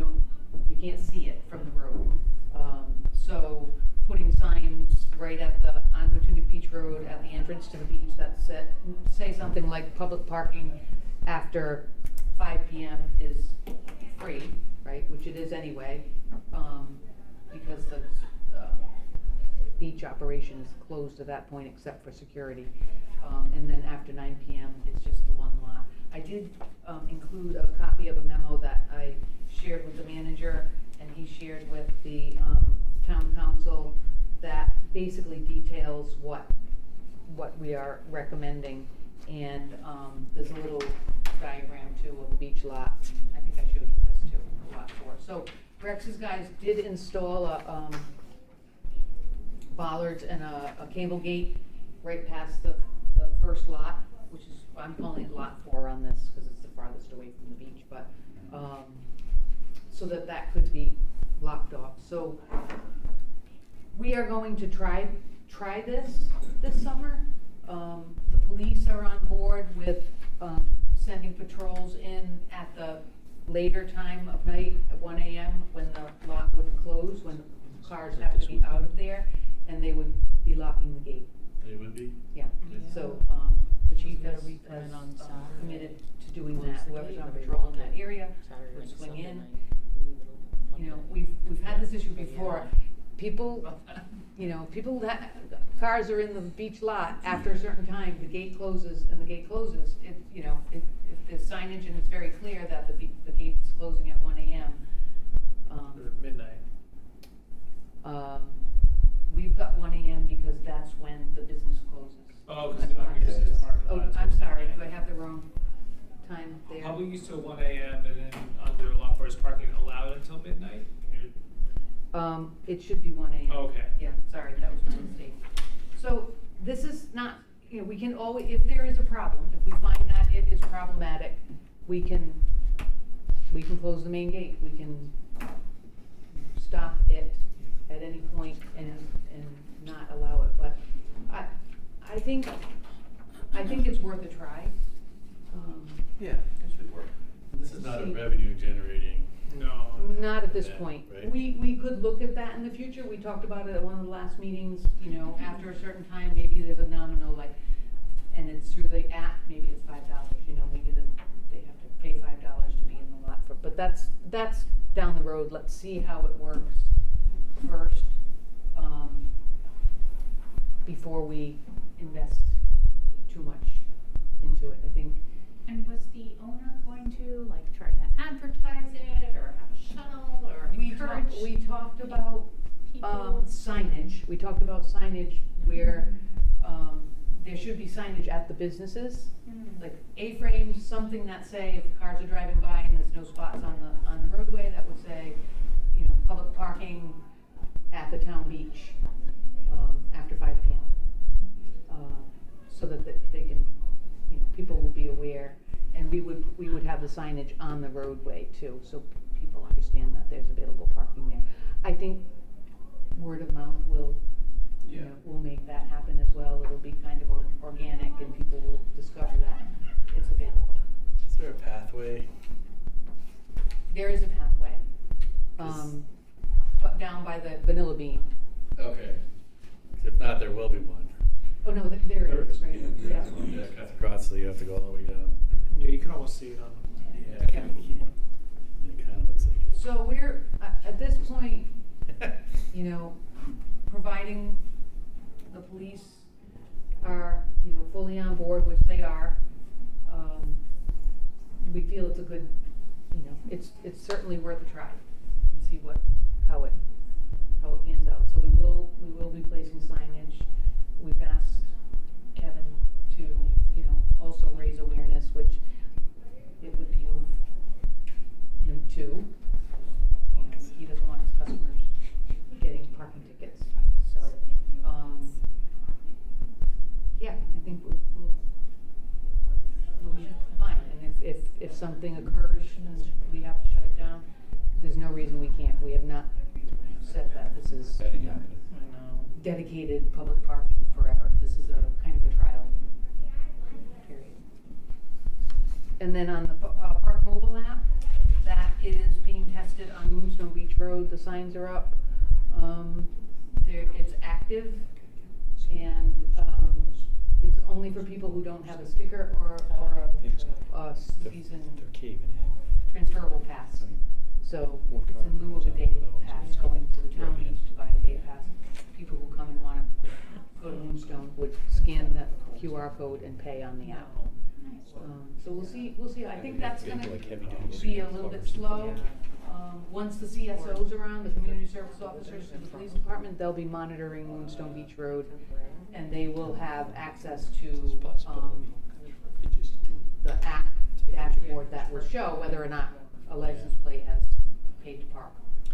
can't see it from the road. So putting signs right at on Matunic Beach Road at the entrance to the beach that say something like public parking after 5 p.m. is free, right? Which it is anyway, because the beach operation is closed at that point except for security. And then after 9 p.m. it's just the one lot. I did include a copy of a memo that I shared with the manager and he shared with the town council that basically details what we are recommending, and there's a little diagram too of the beach lot. I think I showed you this too, lot 4. So Rex's guys did install a bollards and a cable gate right past the first lot, which is, I'm calling it lot 4 on this because it's the farthest away from the beach, but so that could be blocked off. So we are going to try this summer. The police are on board with sending patrols in at the later time of night at 1 a.m. when the lot would close, when cars have to be out of there, and they would be locking the gate. They would be? Yeah. So the chief has committed to doing that. Whoever's on patrol in that area would swing in. You know, we've had this issue before. People, cars are in the beach lot after a certain time, the gate closes, if there's signage and it's very clear that the gate's closing at 1 a.m. Or midnight. We've got 1 a.m. because that's when the business closes. Oh, because it's parking Oh, lot. I'm sorry, do I have the wrong time there? How we used to 1 a.m. and then under lot 4 is parking allowed until midnight? It should be 1 a.m. Okay. Yeah, sorry, that was my mistake. So this is not, we can always, if there is a problem, if we find that it is problematic, we can close the main gate. We can stop it at any point and not allow it. But I think it's worth a try. Yeah, it should work. This is not a revenue generating. No. Not at this Yeah, point. right. We could look at that in the future. We talked about it at one of the last meetings, after a certain time, maybe there's a nominal, and it's through the app, maybe it's $5, maybe they have to pay $5 to be in the lot but that's down the road. Let's see how it works first, before we invest too much into it, I think. And was the owner going to try to advertise it or have a shuttle or encourage? We talked about people? signage. We talked about signage where there should be signage at the businesses, like A-frames, something that say if cars are driving by and there's no spots on the roadway, that would say, public parking at the town beach after 5 p.m. So that they can, people will be aware, and we would have the signage on the roadway too, so people understand that there's available parking there. I think word of mouth will make that happen as well. It'll be kind of organic, and people will discover that it's available. Is there a pathway? There is a pathway, but down by the Vanilla Bean. Okay. If not, there will be one. Oh, no, there There is, is, right, yeah. yeah. Yeah, cuts across, so you have to go all the way down. Yeah, you can almost see it on. Yeah, Yeah. it kind of looks like it. So we're, at this point, you know, providing the police are, you know, fully on board, which they are, we feel it's a good, you know, it's certainly worth a try, and see how it pans out. So we will be placing signage. We've asked Kevin to, you know, also raise awareness, which it would behoove him to. You know, he doesn't want his customers getting parking tickets, so, yeah, I think we'll be fine. And if something occurs and we have to shut it down, there's no reason we can't. We have not said that this is, you know, I know. dedicated public parking forever. This is a kind of a trial period. And then on the Park Mobile app, that is being tested on Moonstone Beach Road. The signs are up. It's active, and it's only for people who don't have a sticker or a season They're caving in. transferable pass. So it's in lieu of a day pass going to the town beach to buy a day pass. People who come and want to go to Moonstone would scan the QR code and pay on the app. So we'll see. I think that's gonna be a little bit slow. Once the CSOs are on, the community service officers from the police department, they'll be monitoring Moonstone Beach Road, and they will have access to the app dashboard that will show whether or not a license plate has paid to park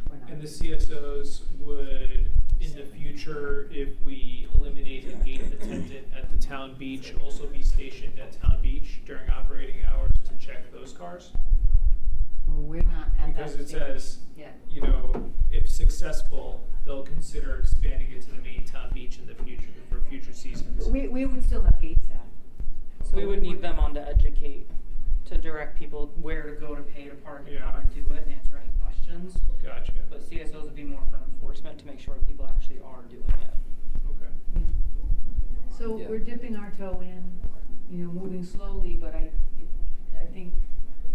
or not. And the CSOs would, in the future, if we eliminate the gate attendant at the town beach, also be stationed at town beach during operating hours to check those cars? Well, we're not at that Because it stage says, yet. you know, if successful, they'll consider expanding it to the main town beach in the future, for future seasons. We would still have gates at. So we would need them on to educate, to direct people where to go to pay to park and how to do it and answer any questions. Gotcha. But CSOs would be more for enforcement to make sure that people actually are doing it. Okay. Yeah. So Yeah. we're dipping our toe in, you know, moving slowly, but I think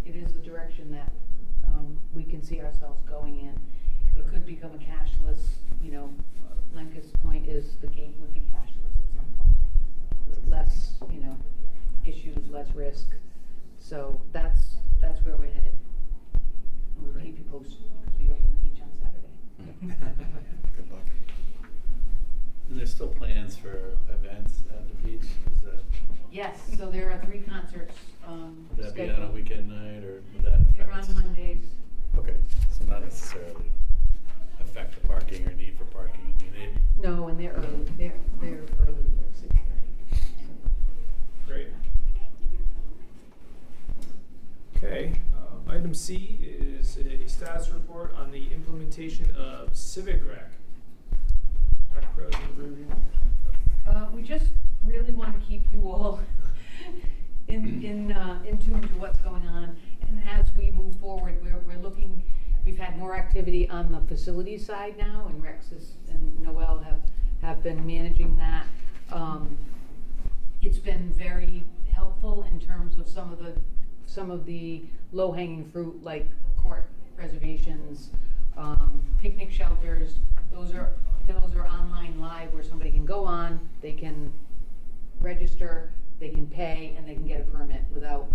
it is the direction that we can see ourselves going in. It could become a cashless, you know, Lenka's point is the gate would be cashless at some point. Less, you know, issues, less risk. So that's where we're headed. We'll keep you posted, because we open the beach on Saturday. Good luck. And there's still plans for events at the beach, is that, Yes, so there are 3 concerts would that be on a scheduled. weekend night, or would that affect? They're on Mondays. Okay, so not necessarily affect the parking or need for parking, I mean, No, and they're early. They're early. They're 6:30. Great. Okay, item C is a status report on the implementation of Civic Rec. Rec pros and review. We just really want to keep you all in tune to what's going on, and as we move forward, we're looking. We've had more activity on the facilities side now, and Rex and Noel have been managing that. It's been very helpful in terms of some of the low-hanging fruit, like court reservations, picnic shelters. Those are online live, where somebody can go on, they can register, they can pay, and they can get a permit without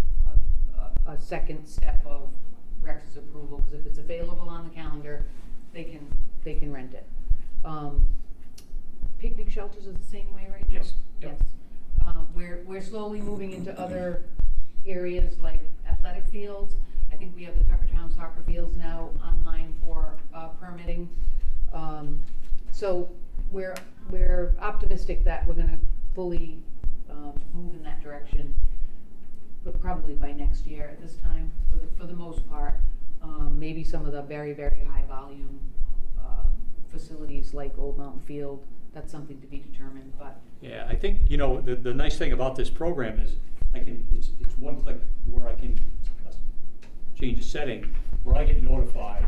a second step of Rex's approval, because if it's available on the calendar, they can rent it. Picnic shelters is the same way right now? Yes. Yep. Yes. We're slowly moving into other areas like athletic fields. I think we have the Tuckertown soccer fields now online for permitting. So we're optimistic that we're gonna fully move in that direction, but probably by next year at this time, for the most part. Maybe some of the very, very high volume facilities like Old Mountain Field, that's something to be determined, but. Yeah, I think, you know, the nice thing about this program is it's one click where I can change a setting, where I get notified,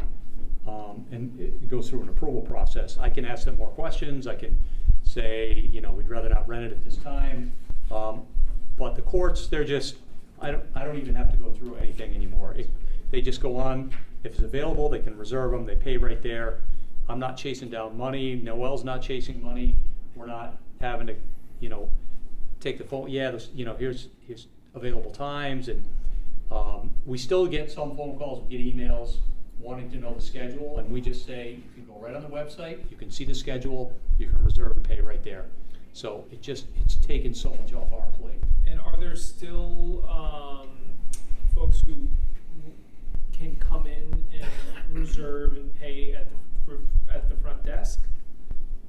and it goes through an approval process. I can ask them more questions, I can say, you know, we'd rather not rent it at this time. But the courts, they're just, I don't even have to go through anything anymore. They just go on, if it's available, they can reserve them, they pay right there. I'm not chasing down money, Noel's not chasing money, we're not having to, you know, take the phone, yeah, this, you know, here's available times, and we still get some phone calls, we get emails wanting to know the schedule, and we just say, you can go right on the website, you can see the schedule, you can reserve and pay right there. So it's taken so much off our plate. And are there still folks who can come in and reserve and pay at the front desk?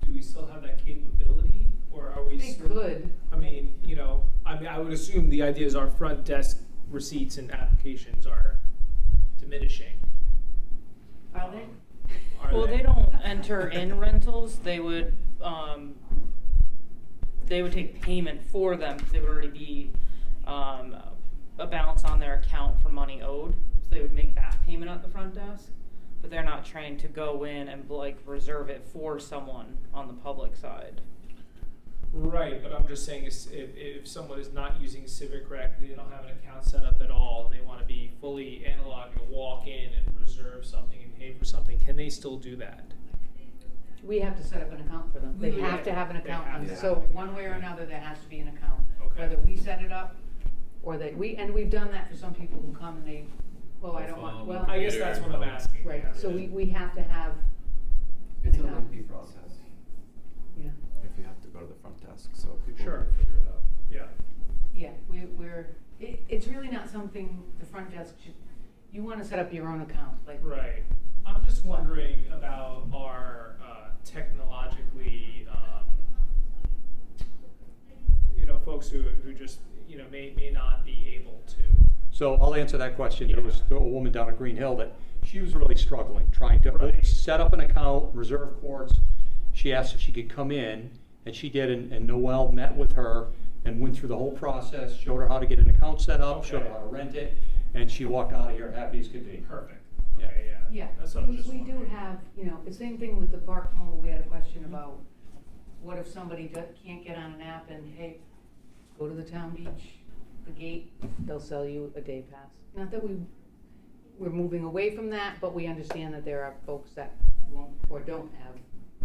Do we still have that capability, or are we? They could. I mean, you know, I would assume the idea is our front desk receipts and applications are diminishing. Are they? Are Well, they don't enter in rentals, they would take payment for them, because they would already be, a balance on their account for money owed, so they would make that payment at the front desk, but they're not trying to go in and like reserve it for someone on the public side. Right, but I'm just saying if someone is not using Civic Rec, they don't have an account set up at all, and they want to be fully analog and walk in and reserve something and pay for something, can they still do that? We have to set up an account for them. They Yeah. have to have an They account, have and to so have an one way or another, there has to be an account. Okay. Whether we set it up, or we've done that for some people who come and they, well, I don't want, well, I guess that's what I'm asking. right, yeah. so we have to have It's a an account. lengthy process Yeah, if you have to go to the front desk, so people Sure. will figure it out. Yeah. yeah, it's really not something the front desk should, you wanna set up your own account, like. Right. I'm just wondering about our technologically, you know, folks who just, you know, may not be able to. So I'll answer that question. Yeah. There was a woman down at Green Hill that she was really struggling, trying to Right. set up an account, reserve courts. She asked if she could come in, and she did, and Noel met with her and went through the whole process, showed her how to get an account set up, showed her Okay. how to rent it, and she walked out of here happy as could be. Perfect. Yeah. Okay, yeah. Yeah, That's what I was just we do wondering. have, you know, the same thing with the Bark Mobile, we had a question about, what if somebody can't get on an app and, hey, go to the town beach, the gate, they'll sell you a day pass. Not that we're moving away from that, but we understand that there are folks that won't, or don't have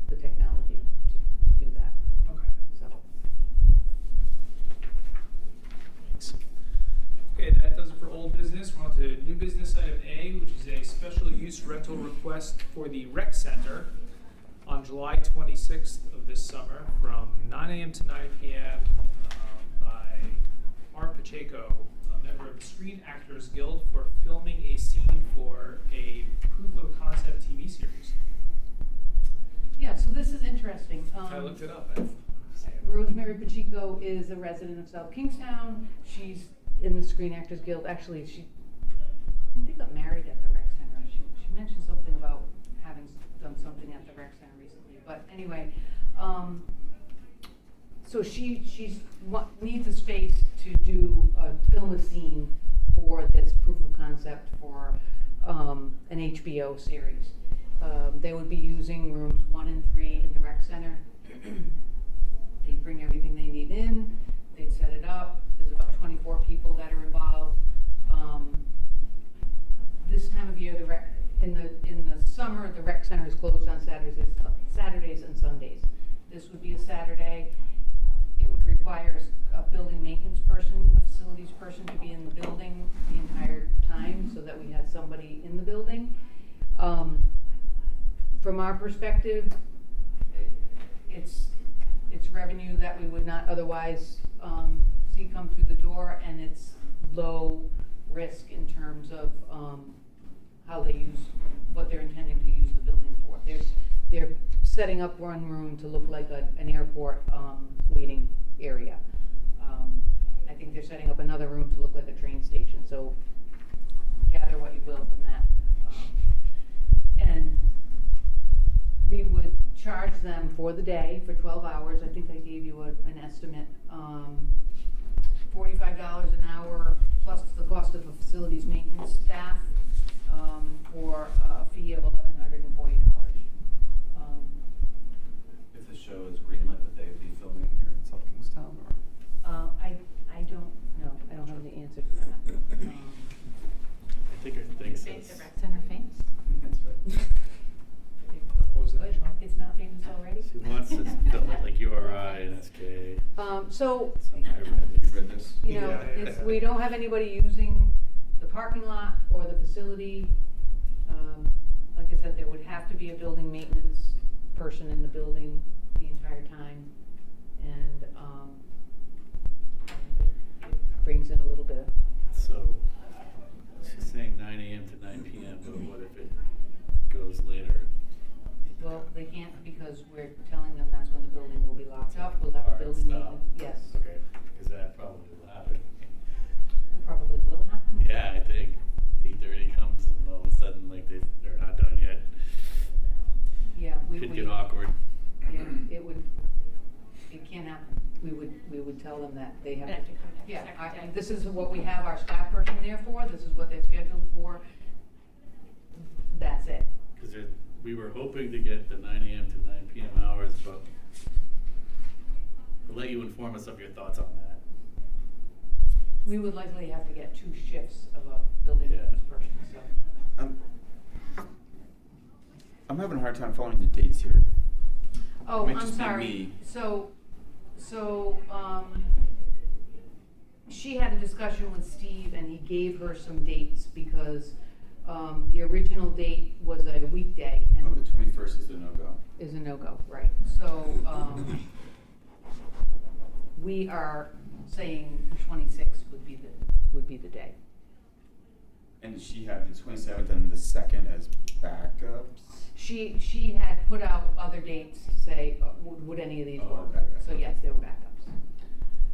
the technology to do that, Okay. so. Thanks. Okay, that does it for old business. We're on to new business item A, which is a special use rental request for the rec center on July 26th of this summer from 9 a.m. to 9 p.m. By Art Pacheco, a member of the Screen Actors Guild, for filming a scene for a proof of concept TV series. Yeah, so this is interesting. I looked it up. Rosemary Pacheco is a resident of South Kingstown. She's in the Screen Actors Guild. Actually, I think they got married at the rec center. She mentioned something about having done something at the rec center recently. But anyway, so she needs a space to film a scene for this proof of concept for an HBO series. They would be using rooms 1 and 3 in the rec center. They'd bring everything they need in, they'd set it up. There's about 24 people that are involved. This time of year, in the summer, the rec center is closed on Saturdays and Sundays. This would be a Saturday. It would require a building maintenance person, a facilities person to be in the building the entire time so that we had somebody in the building. From our perspective, it's revenue that we would not otherwise see come through the door, and it's low risk in terms of what they're intending to use the building for. They're setting up one room to look like an airport waiting area. I think they're setting up another room to look like a train station, so gather what you will from that. And we would charge them for the day for 12 hours. I think I gave you an estimate. $45 an hour plus the cost of a facilities maintenance staff for a fee of $1,140. If the show is greenlit, would they INSK, So, some hybrid. You read this? you know, Yeah. it's, we don't have anybody using the parking lot or the facility. Like I said, there would have to be a building maintenance person in the building the entire time. And, it brings in a little bit of, So, she's saying 9 AM to 9 PM, but what if it goes later? well, they can't because we're telling them that's when the building will be locked up. We'll have a Hard building stop. maintenance, yes, Okay, because that probably will happen. probably will happen. Yeah, I think 8:30 comes and all of a sudden, like, they're not done yet. Yeah, we Could get awkward. Yeah, it can't happen. We would tell them that they have They have to. to come in Yeah, second day. this is what we have our staff person there for, this is what they're scheduled for. That's it. Because we were hoping to get the 9 AM to 9 PM hours, but we'll let you inform us of your thoughts on that. We would likely have to get 2 shifts of a building Yeah. maintenance person, so. I'm having a hard time following the dates here. Oh, Might I'm just be sorry. me. So, she had a discussion with Steve and he gave her some dates because, the original date was a weekday and. Oh, the 21st is the no-go. Is a no-go, right. So, we are saying the 26th would be the day. And she had the 27th and the 2nd as backups. She had put out other dates to say, would any of these Oh, work? okay. So yes, they were backups.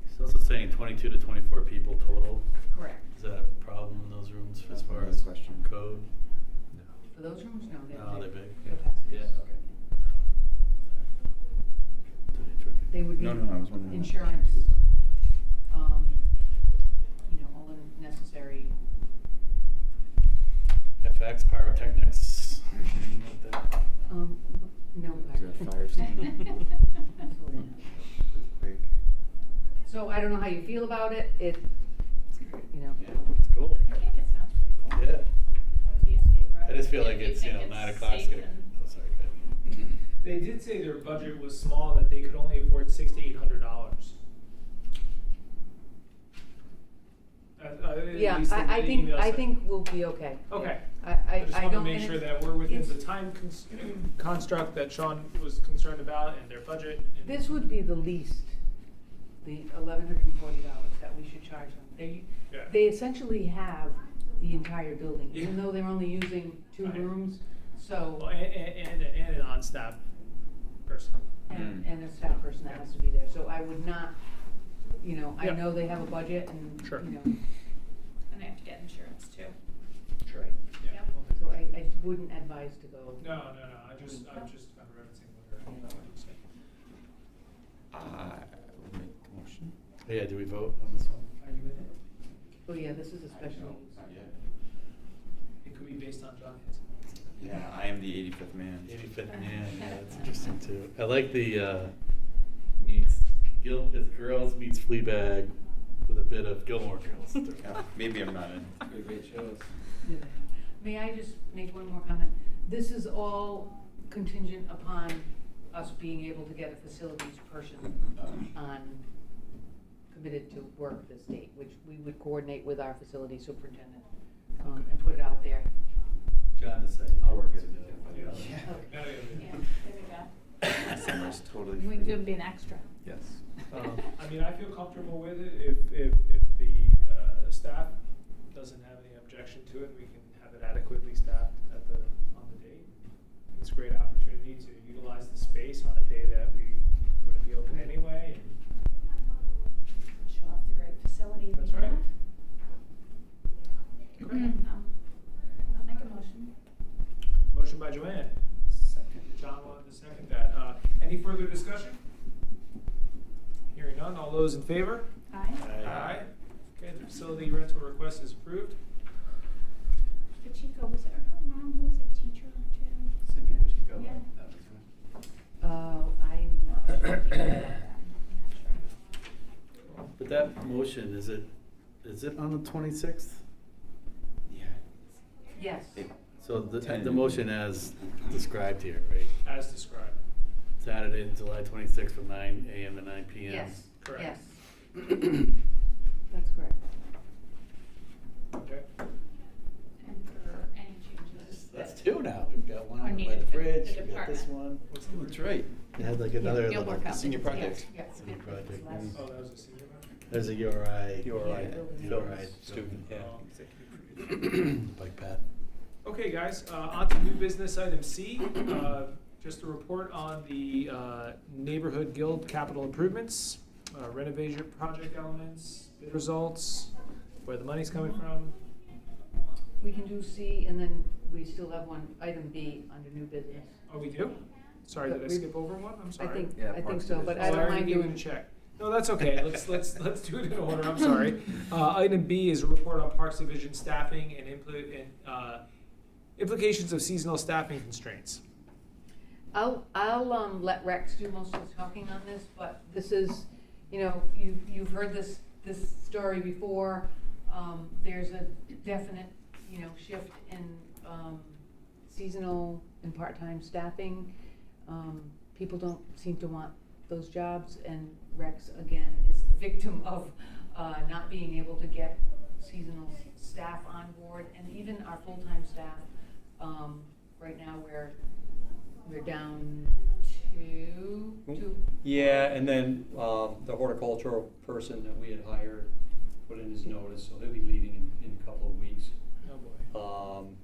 She's also saying 22 to 24 people total. Correct. Is that a problem in those rooms as far Another as question. code? For those rooms, no, No, they're big. Capacity. Yeah, okay. They would No, need no, I was wondering. insurance, all the necessary. FX, pyrotechnics, Mhm. anything like that? No. Is there a fire scene? Absolutely not. Earthquake. So I don't know how you feel about it, Yeah. It's cool. I think it sounds pretty cool. Yeah. That would be a favor. I just feel like If you it's, think 9 it's o'clock. safe and- Oh, sorry, go ahead. They did say their budget was small, that they could only afford $600 to $800. Yeah, At least in I the think, email I said- think we'll be okay. Okay. I just don't. want to make and sure it's- that we're within the it's- time construct that Sean was concerned about and their budget. And This would be the least, the $1,140 that we should charge them. Yeah. They essentially have the entire building, even Yeah. though they're only using 2 Right. rooms, Well, so, and an on-staff person. and a staff person that has to be there. So I would not, I Yeah. know they have a budget and, Sure. And they have to get insurance too. Sure. Right. Yeah. Yep. So I wouldn't advise to go. No, I'm just referencing what you said. I will make a motion. Oh, yeah, do we vote on this one? Are you with it? Oh, yeah, this is a special. Not yet. It could be based on John Hanson. Yeah, I am the 85th man. 85th man, yeah, that's interesting too. I like the, meets, it's Girls meets Fleabag with a bit of Gilmore Girls. Yeah, maybe I'm not in. Great shows. May I just make one more comment? This is all contingent upon us being able to get a facilities person committed to work this date, which we would coordinate with our facility superintendent, and put it out there. John to say. I'll work it. Yeah. Yeah. Yeah, there we go. Summer's totally We free. could be an extra. Yes. I mean, I feel comfortable with it. If the staff doesn't have any objection to it, we can have it adequately staffed on the date. It's a great opportunity to utilize the space on a day that we wouldn't be open anyway. And Show off the great facility That's we right. have. Okay. I'll make a motion. Motion by Joanne. Second. John wanted to second that. Any further discussion? Hearing none, all those in favor? Aye. Aye. Okay, the facility rental request is approved. Pacheco, was it her mom who was a teacher too? Cindy Pacheco. Yeah. That was good. I'm not sure about that. But that motion, is it on the 26th? Yeah. Yes. It- So the Ten. motion as described here, right? As described. Saturday, July 26th from 9 a.m. to 9 p.m. Yes, Correct. yes. That's correct. Okay. And for any changes. That's two now. We've got one Or by needed the for fridge. the We got this department. one. What's the That's right. It had like another You'll little work out senior the project. details. Yes. senior project. Less. Oh, that was a senior one? There's a URI. URI, Yeah. URI student, yeah. Bike path. Okay, guys, on to new business item C. Just a report on the Neighborhood Guild capital improvements, renovation project elements, bid results, where the money's coming from. We can do C, and then we still have one, item B, under new business. Oh, we do? Sorry, did I skip over one? I'm I sorry. think, Yeah, I think Parks so, Division. but Oh, I don't already mind gave it doing. a check. No, that's okay. Let's do it in order. I'm sorry. Item B is a report on Parks Division staffing and implications of seasonal staffing constraints. I'll let Rex do most of the talking on this, but this is, you've heard this story before. There's a definite, shift in seasonal and part-time staffing. People don't seem to want those jobs, and Rex, again, is the victim of not being able to get seasonal staff on board, and even our full-time staff. Right now, we're down to Yeah, and then the horticultural person that we had hired put in his notice, so he'll be leaving in a couple of weeks. Oh, boy.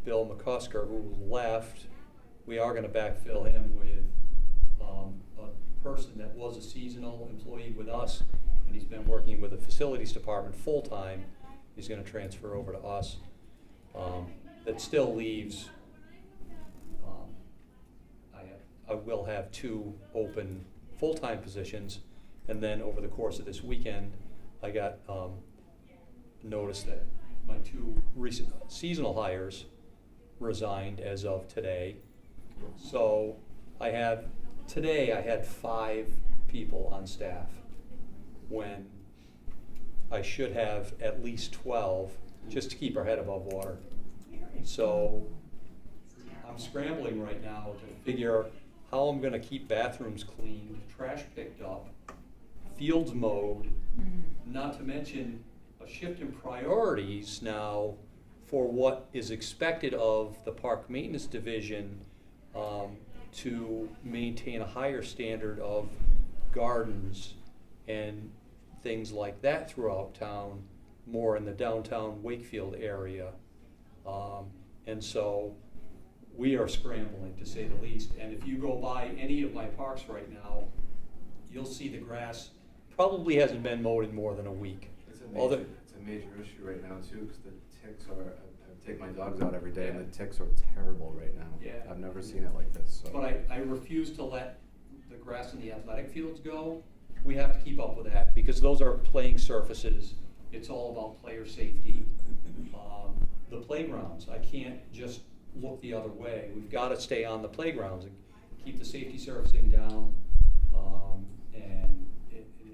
Bill McCusker, who left, we are gonna backfill him with a person that was a seasonal employee with us, and he's been working with the facilities department full-time. He's gonna transfer over to us. That still leaves, I will have 2 open full-time positions, and then over the course of this weekend, I got notice that my 2 recent seasonal hires resigned as of today. So today I had 5 people on staff, when I should have at least 12, just to keep our head above water. So I'm scrambling right now to figure how I'm gonna keep bathrooms cleaned, trash picked up, fields mowed, not to mention a shift in priorities now for what is expected of the park maintenance division to maintain a higher standard of gardens and things like that throughout town, more in the downtown Wakefield area. And so we are scrambling, to say the least. And if you go by any of my parks right now, you'll see the grass probably hasn't been mowed in more than a week. It's a major issue right now too, because the ticks are, I take my dogs out every day, and the ticks are terrible right now. Yeah. I've never seen it like this, so. But I refuse to let the grass in the athletic fields go. We have to keep up with that, because those are playing surfaces. It's all about player safety. The playgrounds, I can't just look the other way. We've got to stay on the playgrounds and keep the safety surfacing down, and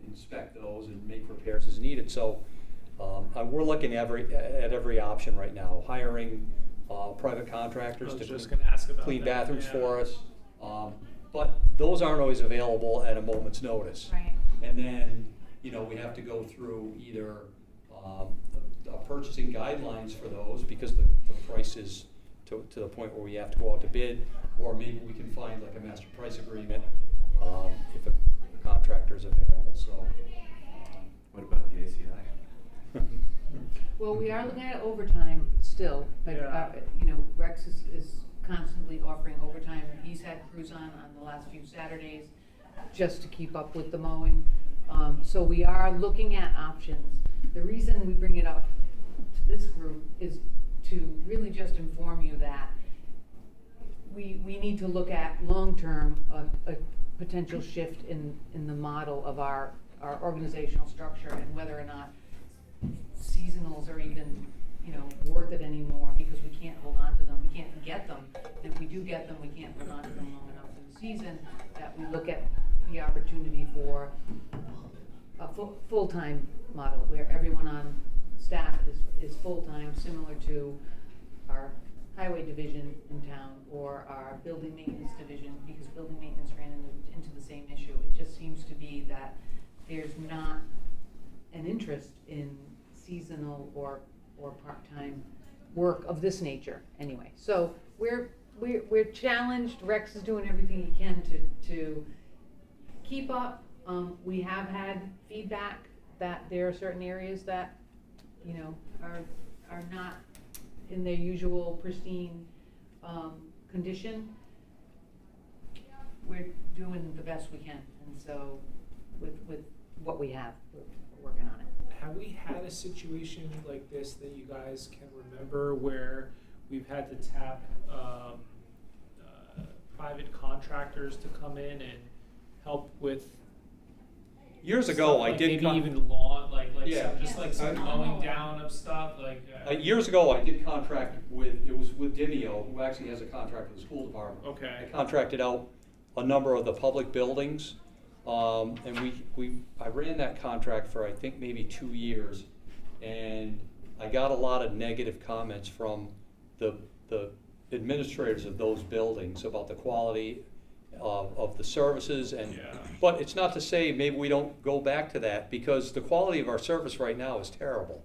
inspect those and make repairs as needed. So we're looking at every option right now, hiring private contractors I was to just gonna ask about clean that, bathrooms yeah. for us. But those aren't always available at a moment's notice. Right. And then, we have to go through either purchasing guidelines for those, because the price is to the point where we have to go out to bid, or maybe we can find like a master price agreement if a contractor is available. So. What about the ACI? Well, we are looking at overtime still, but, Yeah. Rex is constantly offering overtime. He's had crews on the last few Saturdays just to keep up with the mowing. So we are looking at options. The reason we bring it up to this group is to really just inform you that we need to look at long-term a potential shift in the model of our organizational structure, and whether or not seasonals are even, worth it anymore, because we can't hold on to them, we can't get them. And if we do get them, we can't hold on to them long enough in the season, that we look at the opportunity for a full-time model, where everyone on staff is full-time, similar to our highway division in town or our building maintenance division, because building maintenance ran into the same issue. It just seems to be that there's not an interest in seasonal or part-time work of this nature anyway. So we're challenged. Rex is doing everything he can to keep up. We have had feedback that there are certain areas that, you know, are not in their usual pristine condition. We're doing the best we can, and so with what we have, we're working on it. Have we had a situation like this that you guys can remember where we've had to tap private contractors to come in and help with? Years ago, stuff, I like did. maybe even lawn, like Yeah. some, just like some mowing down of stuff, like. Years ago, I did contract with, it was with Dimeo, who actually has a contract with the school department. Okay. I contracted out a number of the public buildings, and I ran that contract for, I think, maybe 2 years. And I got a lot of negative comments from the administrators of those buildings about the quality of the services, and Yeah. but it's not to say maybe we don't go back to that, because the quality of our service right now is terrible.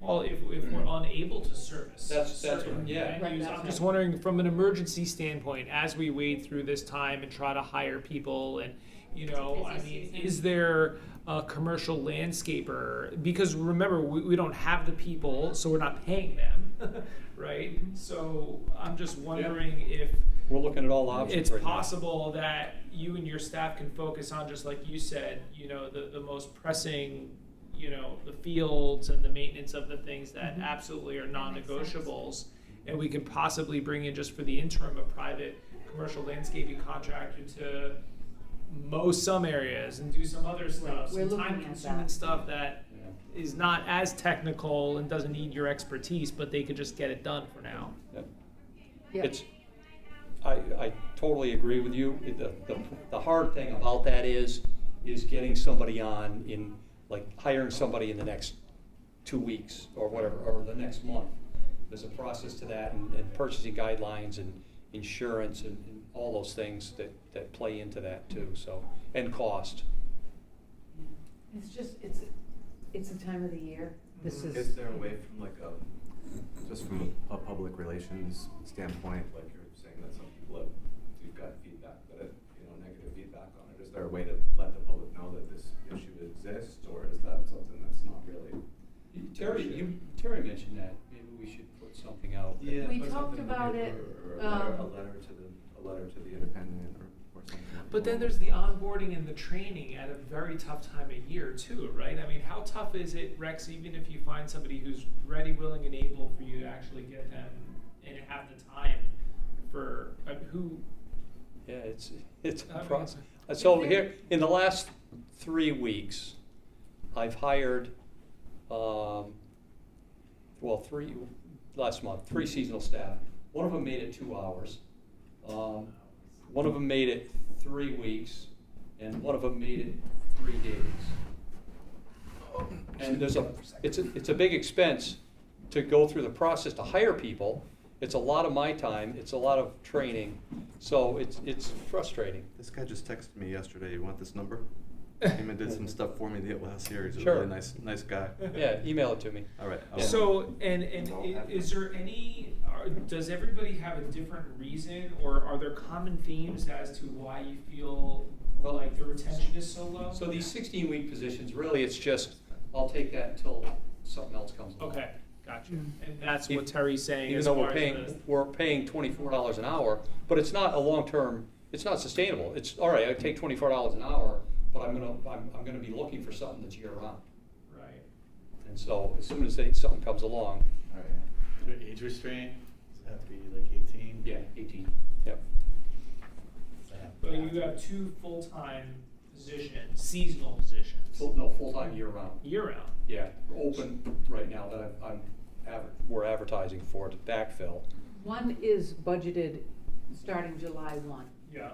Well, if we're unable to service That's certain what- yeah. Right, venues, that's I'm just right. wondering from an emergency standpoint, as we wade through this time and try to hire people, and you know, I Busy mean, season. is there a commercial landscaper? Because remember, we don't have the people, so we're not paying them, right? So I'm just wondering if We're looking at all options it's right now. possible that you and your staff can focus on, just like you said, you know, the most pressing, you know, the fields and the maintenance of the things that absolutely are That makes non-negotiables. And we could possibly bring in, just for the interim, a private commercial landscaping contractor to mow some areas and do some other stuff, We're some looking at time-consuming that. stuff that Yeah. is not as technical and doesn't need your expertise, but they could just get it done for now. Yeah. It's, I totally agree with you. The hard thing about that is getting somebody on in, like, hiring somebody in the next 2 weeks or whatever, or the next month. There's a process to that, and purchasing guidelines and insurance and all those things that play into that too, so, and cost. It's just, it's the time of the year. This Is is, there a way from like just from a public relations standpoint, like you're saying that some people have, you've got feedback, but negative feedback on it, is there a way to let the public know that this issue exists, or is that something that's not really? Terry mentioned that, maybe we should put something out. We put talked something in the about paper, it, or a letter to the Independent, or something like But then that. there's the onboarding and the training at a very tough time of year too, right? I mean, how tough is it, Rex, even if you find somebody who's ready, willing, and able for you to actually get them and have the time for, who? Yeah, it's I a mean, process. So here, in the last 3 weeks, I've hired, last month, 3 seasonal staff. One of them made it 2 hours. One of them made it 3 weeks, and one of them made it 3 days. And it's a big expense to go through the process to hire people. It's a lot of my time, it's a lot of training, so it's frustrating. This guy just texted me yesterday. You want this number? Came and did some stuff for me the last year. He's a Sure. really nice guy. Yeah, email it to me. All right. So, is there any, does everybody have a different reason, or are there common themes as to why you feel like the retention is so low? So these 16-week positions, really, it's just, I'll take that until something else comes along. Okay, gotcha. And that's Even- what Terry's saying Even as though far we're paying $24 an hour, but it's not a long-term, it's not sustainable. It's, all right, I take $24 an hour, but I'm gonna be looking for something that's year-round. Right. And so as soon as something comes along, All right. Is there age restraint? Does it have to be like 18? yeah, 18, yep. Does that have to But be- you have 2 full-time positions, seasonal positions, Full-time year-round. year-round. Yeah, open right now that we're advertising for to backfill. one is budgeted starting July 1, Yeah.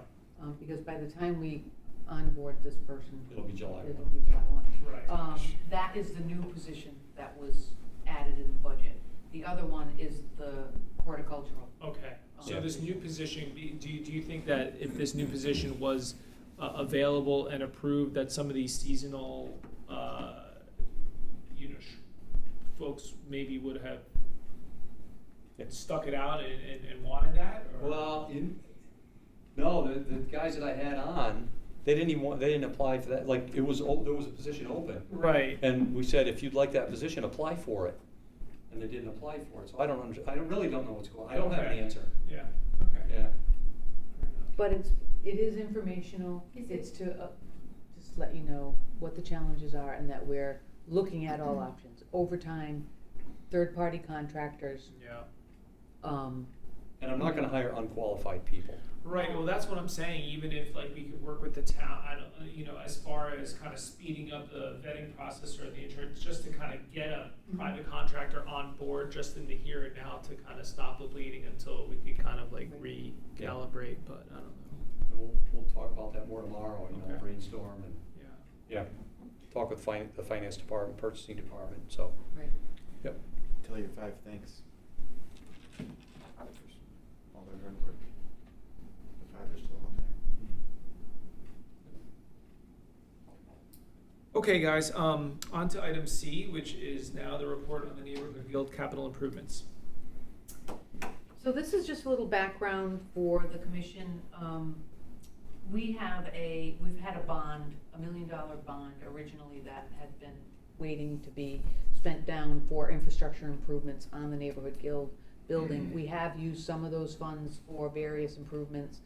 because by the time we onboard this person, It'll be July 1. it'll be July 1. Right. That is the new position that was added in the budget. The other one is the horticultural Okay, so Yeah. this new position, do you think that if this new position was available and approved, that some of these seasonal, folks maybe would have stuck it out and wanted that? Or? Well, no, the guys that I had on, they didn't apply for that, like, there was a position open. Right. And we said, if you'd like that position, apply for it. And they didn't apply for it, so I really don't know what's going on. I don't have an Okay. answer. Yeah, okay. Yeah. But it is informational, it's to just let you know what the challenges are and that we're looking at all options, overtime, third-party contractors, Yeah. And I'm not gonna hire unqualified people. Right, well, that's what I'm saying, even if like we could work with the town, I don't, as far as kind of speeding up the vetting process or the insurance, just to kind of get a private contractor on board just in the here and now to kind of stop the bleeding until we could kind of like recalibrate, but I don't know. And we'll talk about that more tomorrow, Okay. brainstorm and, Yeah. talk with the finance department, purchasing department, so, right? yep. Tell your 5 thanks. For all their hard work. The 5 are still on there. Okay, guys, on to item C, which is now the report on the Neighborhood Guild capital improvements. So this is just a little background for the commission. We've had a bond, $1 million bond originally that had been waiting to be spent down for infrastructure improvements on the Neighborhood Guild building. We have used some of those funds for various improvements.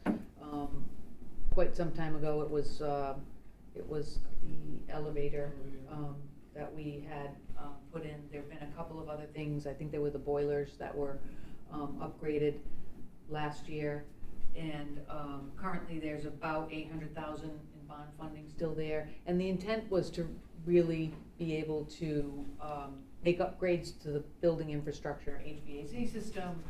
Quite some time ago, it was the elevator that we had put in. There've been a couple of other things. I think there were the boilers that were upgraded last year. And currently there's about $800,000 in bond funding still there. And the intent was to really be able to make upgrades to the building infrastructure, HVAC system,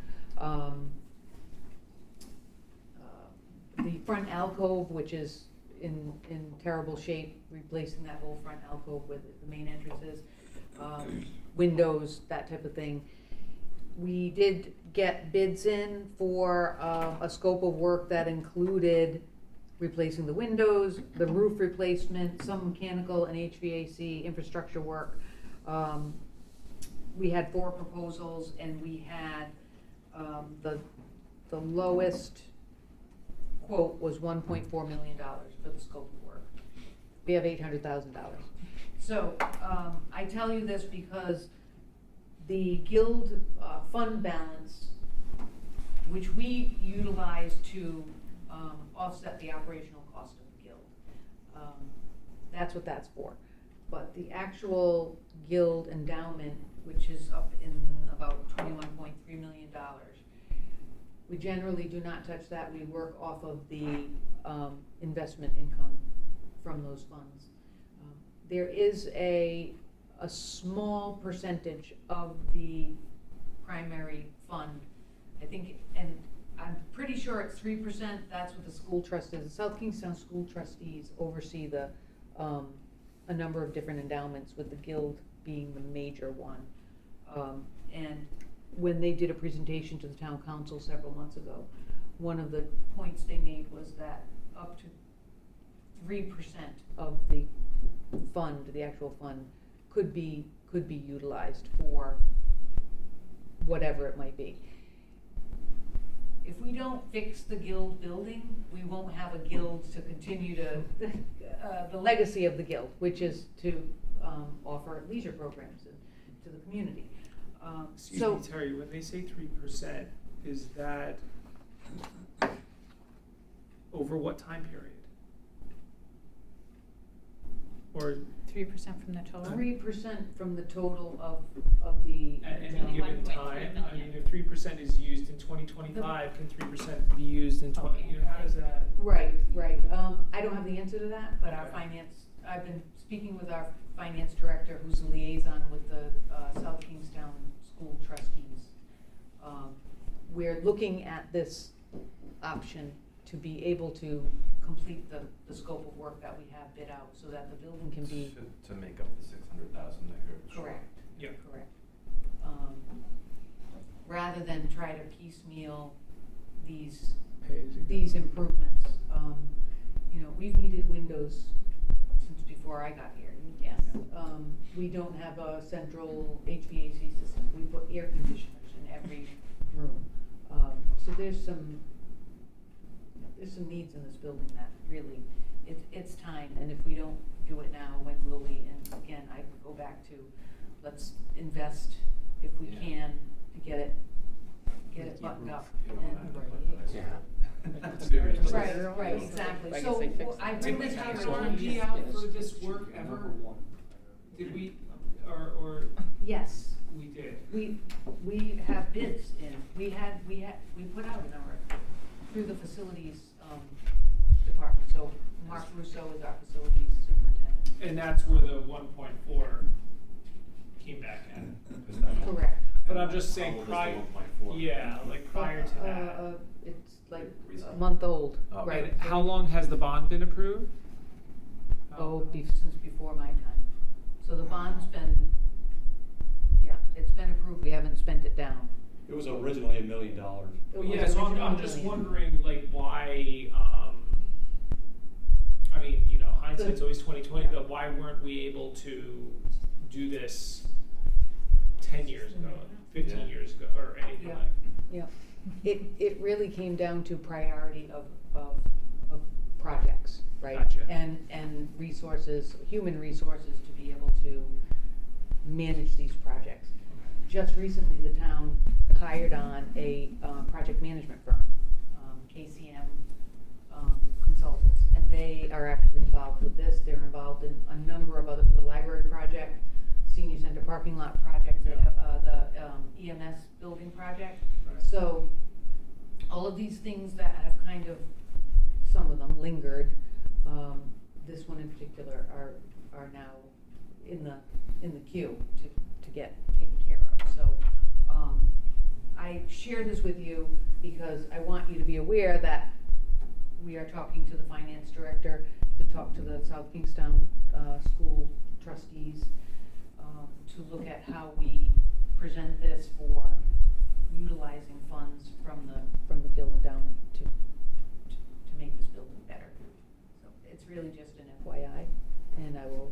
the front alcove, which is in terrible shape, replacing that whole front alcove with the main entrances, windows, that type of thing. We did get bids in for a scope of work that included replacing the windows, the roof replacement, some mechanical and HVAC infrastructure work. We had 4 proposals, and we had the lowest quote was $1.4 million for the scope of work. We have $800,000. So I tell you this because the guild fund balance, which we utilize to offset the operational cost of the guild, that's what that's for. But the actual guild endowment, which is up in about $21.3 million, we generally do not touch that. We work off of the investment income from those funds. There is a small percentage of the primary fund, I think, and I'm pretty sure it's 3%. That's what the school trust is. The South Kingstown school trustees oversee a number of different endowments, with the guild being the major one. And when they did a presentation to the town council several months ago, one of the points they made was that up to 3% of the fund, the actual fund, could be utilized for whatever it might be. If we don't fix the guild building, we won't have a guild to continue to the legacy of the guild, which is to offer leisure programs to the community. Excuse me, Terry, when they say 3%, is that over what time period? Or 3% from the total? 3% from the total of the. at any endowment. given 1.3 time? I million. mean, if 3% is used in 2025, can 3% be used in 20, how does that? Right. I don't have the answer to that, but I've been speaking with our finance director, who's a liaison with the South Kingstown school trustees. We're looking at this option to be able to complete the scope of work that we have bid out, so that the building can be. To make up the 600,000 that you're. Correct. Yeah. Correct. rather than try to piecemeal these Pay as you go. these improvements. You know, we've needed windows since before I got here. Yes. We don't have a central HVAC system. We put air conditioners in every room. So there's some needs in this building that really, it's time, and if we don't do it now, when will we? And again, I would go back to, let's invest if we Yeah. can to get it buttoned up. Yeah. Right, exactly. I So guess they fixed I it. bring Did we this have here an on RFP out for this work ever? Did we, or Yes, we did? we have bids in. We put out an RFP through the facilities, department. So Mark Rousseau is our facilities superintendent. And that's where the 1.4 came back in. Is that- Correct. But I'm just saying How old is the prior, 1.4? yeah, like prior to that. It's like a Recent. month old, Oh. right? And how long has the bond been approved? Since before my time. So the bond's been, it's been approved, we haven't spent it down. It was originally $1 million. It Well, was yeah, so I'm originally just $1 million. wondering, like, why, I mean, you know, hindsight's always 20/20, Yeah. but why weren't we able to do this 10 years ago, 15 Yeah. years ago, or anything Yeah. like? Yeah, it really came down to priority of projects, right? Gotcha. And resources, human resources to be able to manage these projects. Just recently, the town hired on a project management firm, KCM Consultants, and they are actually involved with this. They're involved in a number of other, the library project, senior center parking lot project, Yeah. the EMS building project. Right. So all of these things that have kind of, some of them lingered, this one in particular are now in the queue to get taken care of. So I share this with you because I want you to be aware that we are talking to the finance director, to talk to the South Kingstown school trustees, to look at how we present this for utilizing funds from the Guild Endowment to make this building better. So it's really just an FYI, and I will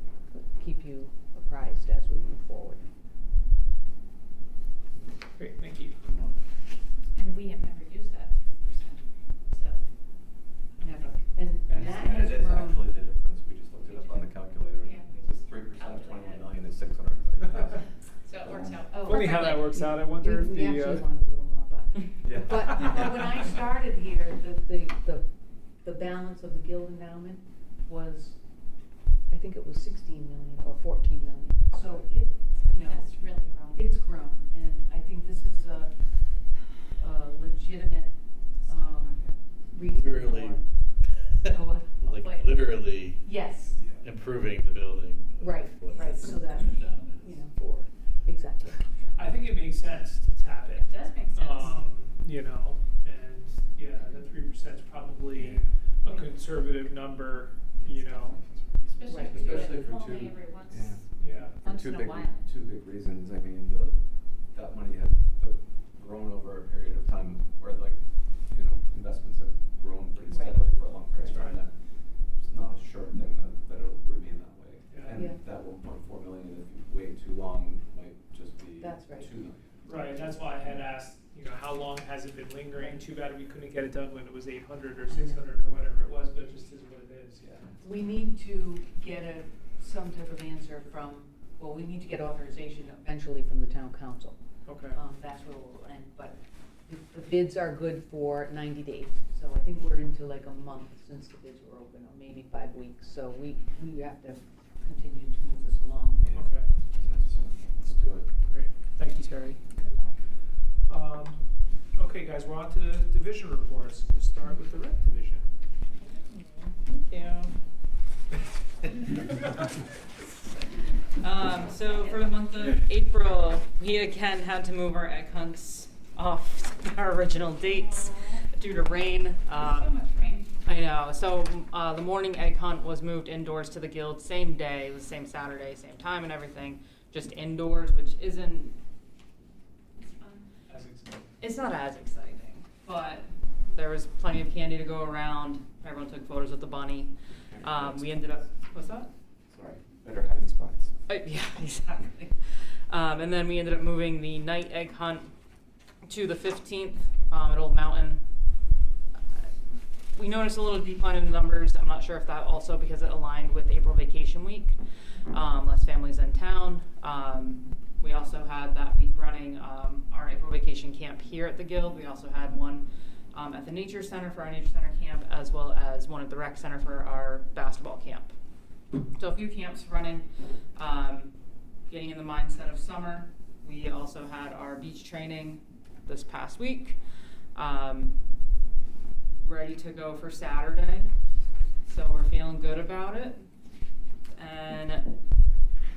keep you apprised as we move forward. Great, thank you. And we have never used that 3%, so. Never. And And that And has it is grown. actually the difference, we just looked it up on the calculator. Yeah, we It says just 3% of 21 calculated. million is 630,000. So it works out. Oh, Funny how that perfectly. works out, I wonder if We the, actually wanted a little more, but. Yeah. But when I started here, the balance of the Guild Endowment was, I think it was 16 million or 14 million. So it, you know, That's really grown. it's grown, and I think this is a legitimate, reason Literally. for. Oh, what? Like Wait. literally Yes, improving the building. of Right, what right, this so that, down is you know. for. exactly. I think it makes sense to tap it. It does make sense. You know, and yeah, the 3% is probably a conservative number, you know. Especially Right. if we do Especially it for only two- every once. Yeah. Yeah. For Once in a while. two big reasons. I mean, that money has grown over a period of time where, like, you know, investments have grown pretty Right. steadily for a long period of That's time. right. It's not a sure thing that it'll remain that way. Yeah. And Yeah. that 1.4 million, if you wait too long, might just be That's right. 2 million. Right, and that's why I had asked, you know, how long has it been lingering? Too bad we couldn't get it done when it was 800 or 600 or whatever it was, but it just is what it is, yeah. We need to get some type of answer from, well, we need to get authorization eventually from the town council. Okay. That's where we'll end, but the bids are good for 90 days. So I think we're into like a month since the bids were open, or maybe 5 weeks. So we have to continue to move this along. Yeah. Okay. So let's do it. Great, thank you, Terry. Good luck. Okay, guys, we're on to division reports. We'll start with the rec division. Thank you. So for the month of April, we again had to move our egg hunts off our original dates due to rain. So much rain. I know. So the morning egg hunt was moved indoors to the guild, same day, it was same Saturday, same time and everything, just indoors, which isn't It's fun. As It's not as exciting, but there was plenty of candy to go around. Everyone took photos with the bunny. We ended up, what's that? Sorry, better hiding spots. Yeah, exactly. And then we ended up moving the night egg hunt to the 15th at Old Mountain. We noticed a little decline in the numbers. I'm not sure if that also because it aligned with April vacation week. Less families in town. We also had that week running our April vacation camp here at the Guild. We also had one at the Nature Center for our Nature Center camp, as well as one at the Rec Center for our basketball camp. So a few camps running, getting in the mindset of summer. We also had our beach training this past week, ready to go for Saturday. So we're feeling good about it. And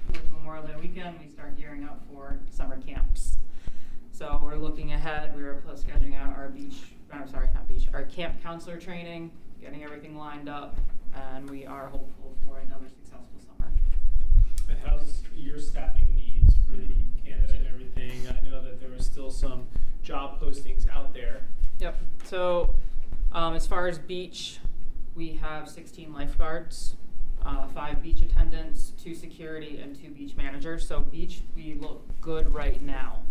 with Memorial Day weekend, we start gearing up for summer camps. So we're looking ahead. We were scheduling out our camp counselor training, getting everything lined up, and we are hopeful for another successful summer. And how's your staffing needs for the camps and everything? I know that there was still some job postings out there. Yep. So as far as beach, we have 16 lifeguards, 5 beach attendants, 2 security, and 2 beach managers. So beach, we look good right now.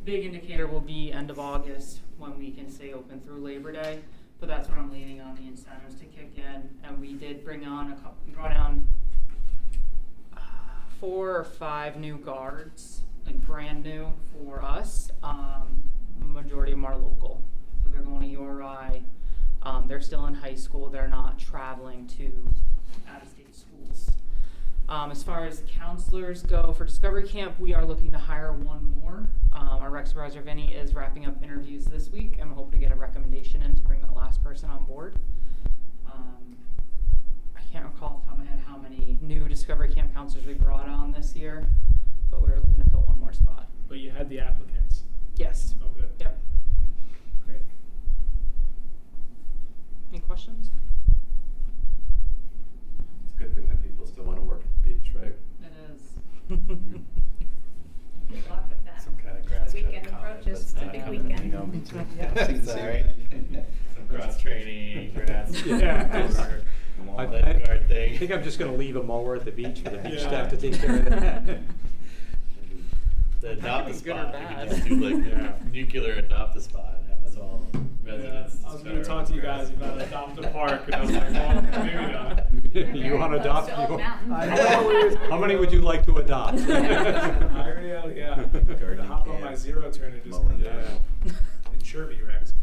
Big indicator will be end of August when we can stay open through Labor Day, but that's when I'm leaning on the incentives to kick in. And we did bring on we brought on 4 or 5 new guards, like brand new for us. Majority of them are local, so they're going to URI. They're still in high school. They're not traveling to out-of-state schools. As far as counselors go for Discovery Camp, we are looking to hire 1 more. Our rec supervisor, Vinny, is wrapping up interviews this week, and we hope to get a recommendation in to bring that last person on board. I can't recall off the top of my head how many new Discovery Camp counselors we brought on this year, but we were looking to fill 1 more spot. But you had the applicants. Yes. Oh, good. Yep. Great. Any questions? It's a good thing that people still want to work at the beach, right? It is. Good luck with that. Some kind of grass Weekend cutting comment, approaches, but it's a big not weekend. happening, You know, Yeah, it's it's all right. Some cross training, grass. Yeah. mower, I lifeguard thing. think I'm just gonna leave a mower at the beach for the beach Yeah. staff to take care of that. The adopt a be good or spot, we bad. could just do like Yeah. nuclear adopt a spot and have us all Yeah, residents. I was going to better talk to you grass. guys about adopt a park, and I was like, well, maybe not. You wanna adopt? Close to Old you- Mountain. I know. How many would you like to adopt? I already, yeah. To hop on my zero turn and just Mowing insure me, Rex.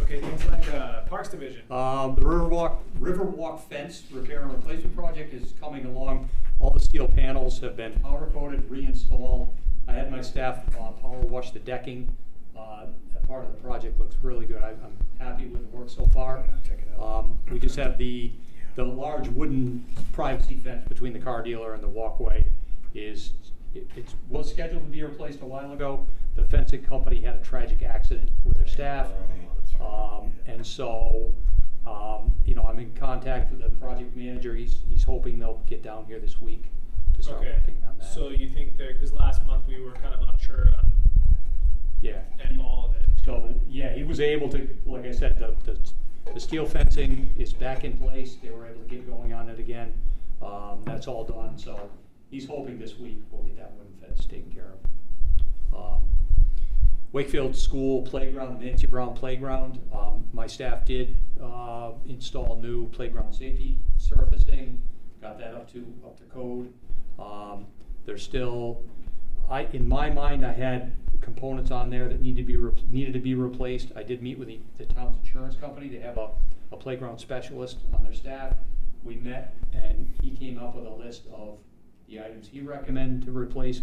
Okay, things like Parks Division. The Riverwalk fence repair and replacement project is coming along. All the steel panels have been powder coated, reinstalled. I had my staff power wash the decking. That part of the project looks really good. I'm happy with the work so far. Check it out. We just have the large wooden privacy fence between the car dealer and the walkway. It was scheduled to be replaced a while ago. The fencing company had a tragic accident with their staff. And so, I'm in contact with the project manager. He's hoping they'll get down here this week to start Okay, working on that. so you think that, because last month we were kind of unsure on Yeah. all of it. So, yeah, he was able to, like I said, the steel fencing is back in place. They were able to get going on it again. That's all done, so he's hoping this week we'll get that wooden fence taken care of. Wakefield School Playground, Nancy Brown Playground. My staff did install new playground safety surfacing, got that up to code. There's still, in my mind, I had components on there that needed to be replaced. I did meet with the town's insurance company. They have a playground specialist on their staff. We met and he came up with a list of the items he recommended to replace: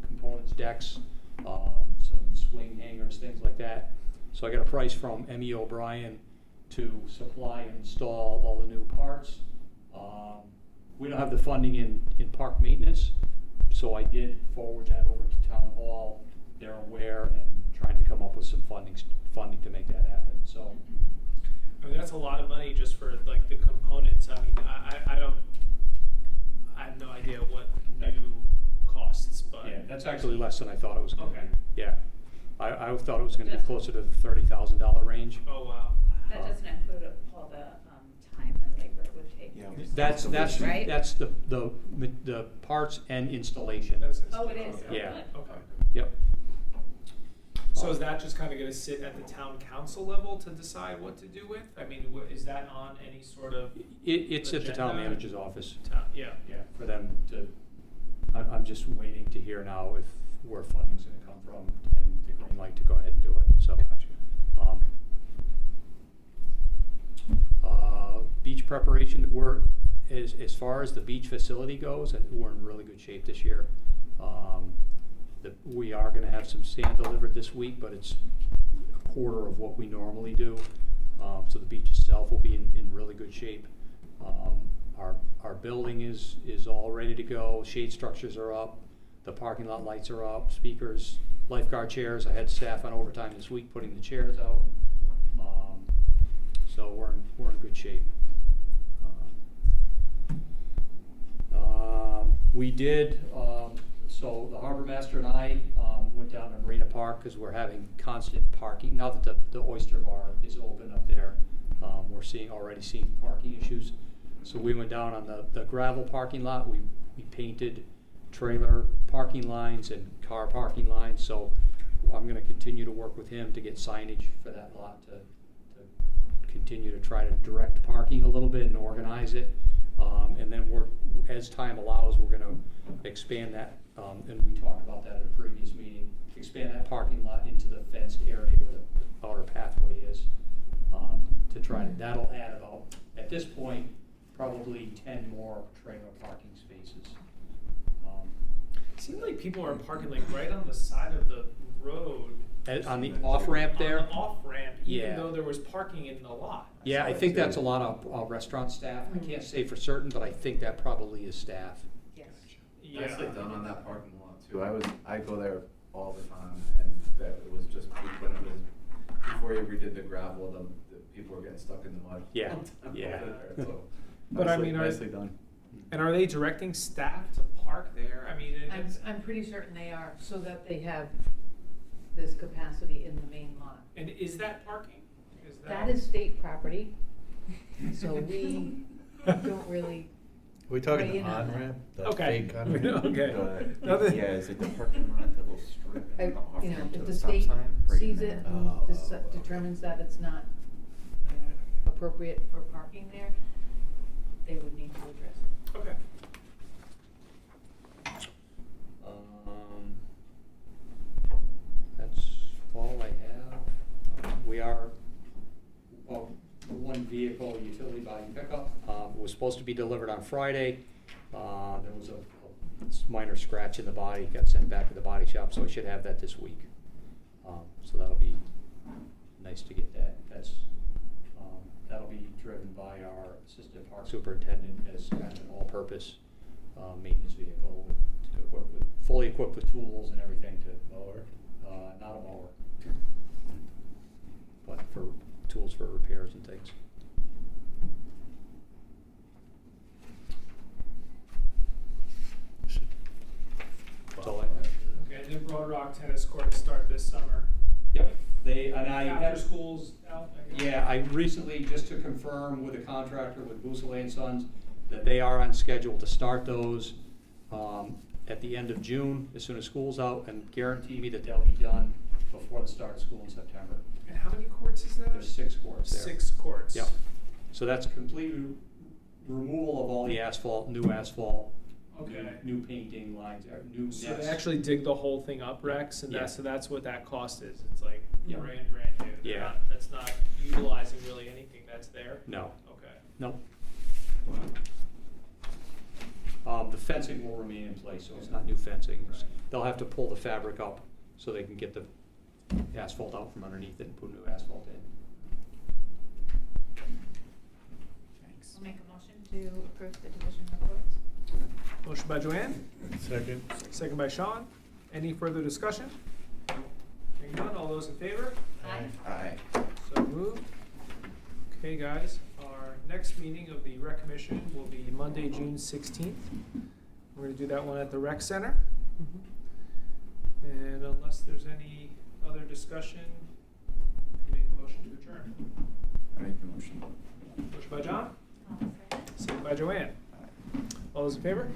components, decks, some swing hangers, things like that. So I got a price from M.E. O'Brien to supply and install all the new parts. We don't have the funding in park maintenance, so I did forward that over to Town Hall. They're aware and trying to come up with some funding to make that happen. So, I mean, that's a lot of money just for like the components. I mean, I have no idea what new costs. costs, but. Yeah, that's actually less than I thought it was gonna be. Okay. Yeah. I thought it was gonna be closer to the $30,000 range. Oh, wow. That doesn't include all the time and labor it would take. Yeah. That's Right? that's the parts and installation. Oh, it is? Oh, Yeah. good. Okay. Yep. So is that just kind of gonna sit at the town council level to decide what to do with? I mean, is that on any sort of It's at the town agenda? manager's office. town, yeah. Yeah, for them to, I'm just waiting to hear now if, where funding's gonna come from and the green light to go ahead and do it, so. Beach preparation, as far as the beach facility goes, we're in really good shape this year. We are gonna have some sand delivered this week, but it's a quarter of what we normally do. So the beach itself will be in really good shape. Our building is all ready to go, shade structures are up, the parking lot lights are up, speakers, lifeguard chairs. I had staff on overtime this week putting the chairs out. So we're in good shape. We did, so the harbor master and I went down to Marina Park because we're having constant parking. Now that the oyster bar is open up there, we're already seeing parking issues. So we went down on the gravel parking lot. We painted trailer parking lines and car parking lines. So I'm going to continue to work with him to get signage for that lot to continue to try to direct parking a little bit and organize it. And then as time allows, we're going to expand that, and we talked about that at a previous meeting, expand that parking lot into the fenced area where the outer pathway is, to try to, that'll add about, at this point, probably 10 more trailer parking spaces. It seems like people are parking like right on the side of the road. On the off-ramp there? On the off-ramp, even Yeah. though there was parking in the lot. Yeah, saw I it think too. that's a lot of restaurant staff. I can't say for certain, but I think that probably is staff. Yes. Yeah. Nicely done on that parking lot too. I go there all the time, and that it was just when it was before you redid the gravel, the people were getting stuck in the mud. Yeah, all the time yeah. over there, so But I mean, nicely done. And are they directing staff to park there? I mean, it's, I'm pretty certain they are, so that they have this capacity in the main lot. and is that parking? That is state property, so we don't really. Are we talking Weigh in the on that. on-ramp? The Okay. fake on-ramp? Okay. Nothing- Yeah, is it the parking lot, that little strip I- and the off You know, ramp to if the the stop state sign? Right sees in it there. and determines that it's not appropriate for parking there, they would need to address it. Okay. That's all I have. We are, well, one vehicle utility body pickup, was supposed to be delivered on Friday. There was a minor scratch in the body, got sent back to the body shop, so I should have that this week. So that'll be nice to get that. That'll be driven by our assistant park superintendent as kind of an all-purpose maintenance vehicle, fully equipped with tools and everything to mower. Not a mower, but for tools for repairs and things. That's all I have. Okay, the Broad Rock tennis courts start this summer. Yep, after After school's out, I guess. Yeah, I recently, just to confirm with a contractor with Bousselet and Sons, that they are on schedule to start those at the end of June, as soon as school's out, and guarantee me that they'll be done before the start of school in September. And how many courts is that? There's 6 courts there. 6 courts. Yep. So that's complete removal of all the asphalt, new asphalt, Okay. new painting lines, new nets. So they actually dig the whole thing up, Rex, and Yeah. that's what that cost is. It's like Yeah. brand new. They're Yeah. not- That's not utilizing really anything that's there. No, Okay. no. The fencing will remain in place, so it's not new fencing. Right. They'll have to pull the fabric up so they can get the asphalt out from underneath it and put new asphalt in. Thanks. I'll make a motion to approve the division reports. Motion by Joanne, Second. second by Sean. Any further discussion? Hearing none, all those in favor? Aye. Aye. So moved. Okay, guys, our next meeting of the Rec Commission will be Monday, June 16th. We're gonna do that one at the Rec Center. And unless there's any other discussion, can make a motion to adjourn. I make the motion. Motion by John, I'll second. second by Joanne. All those in favor?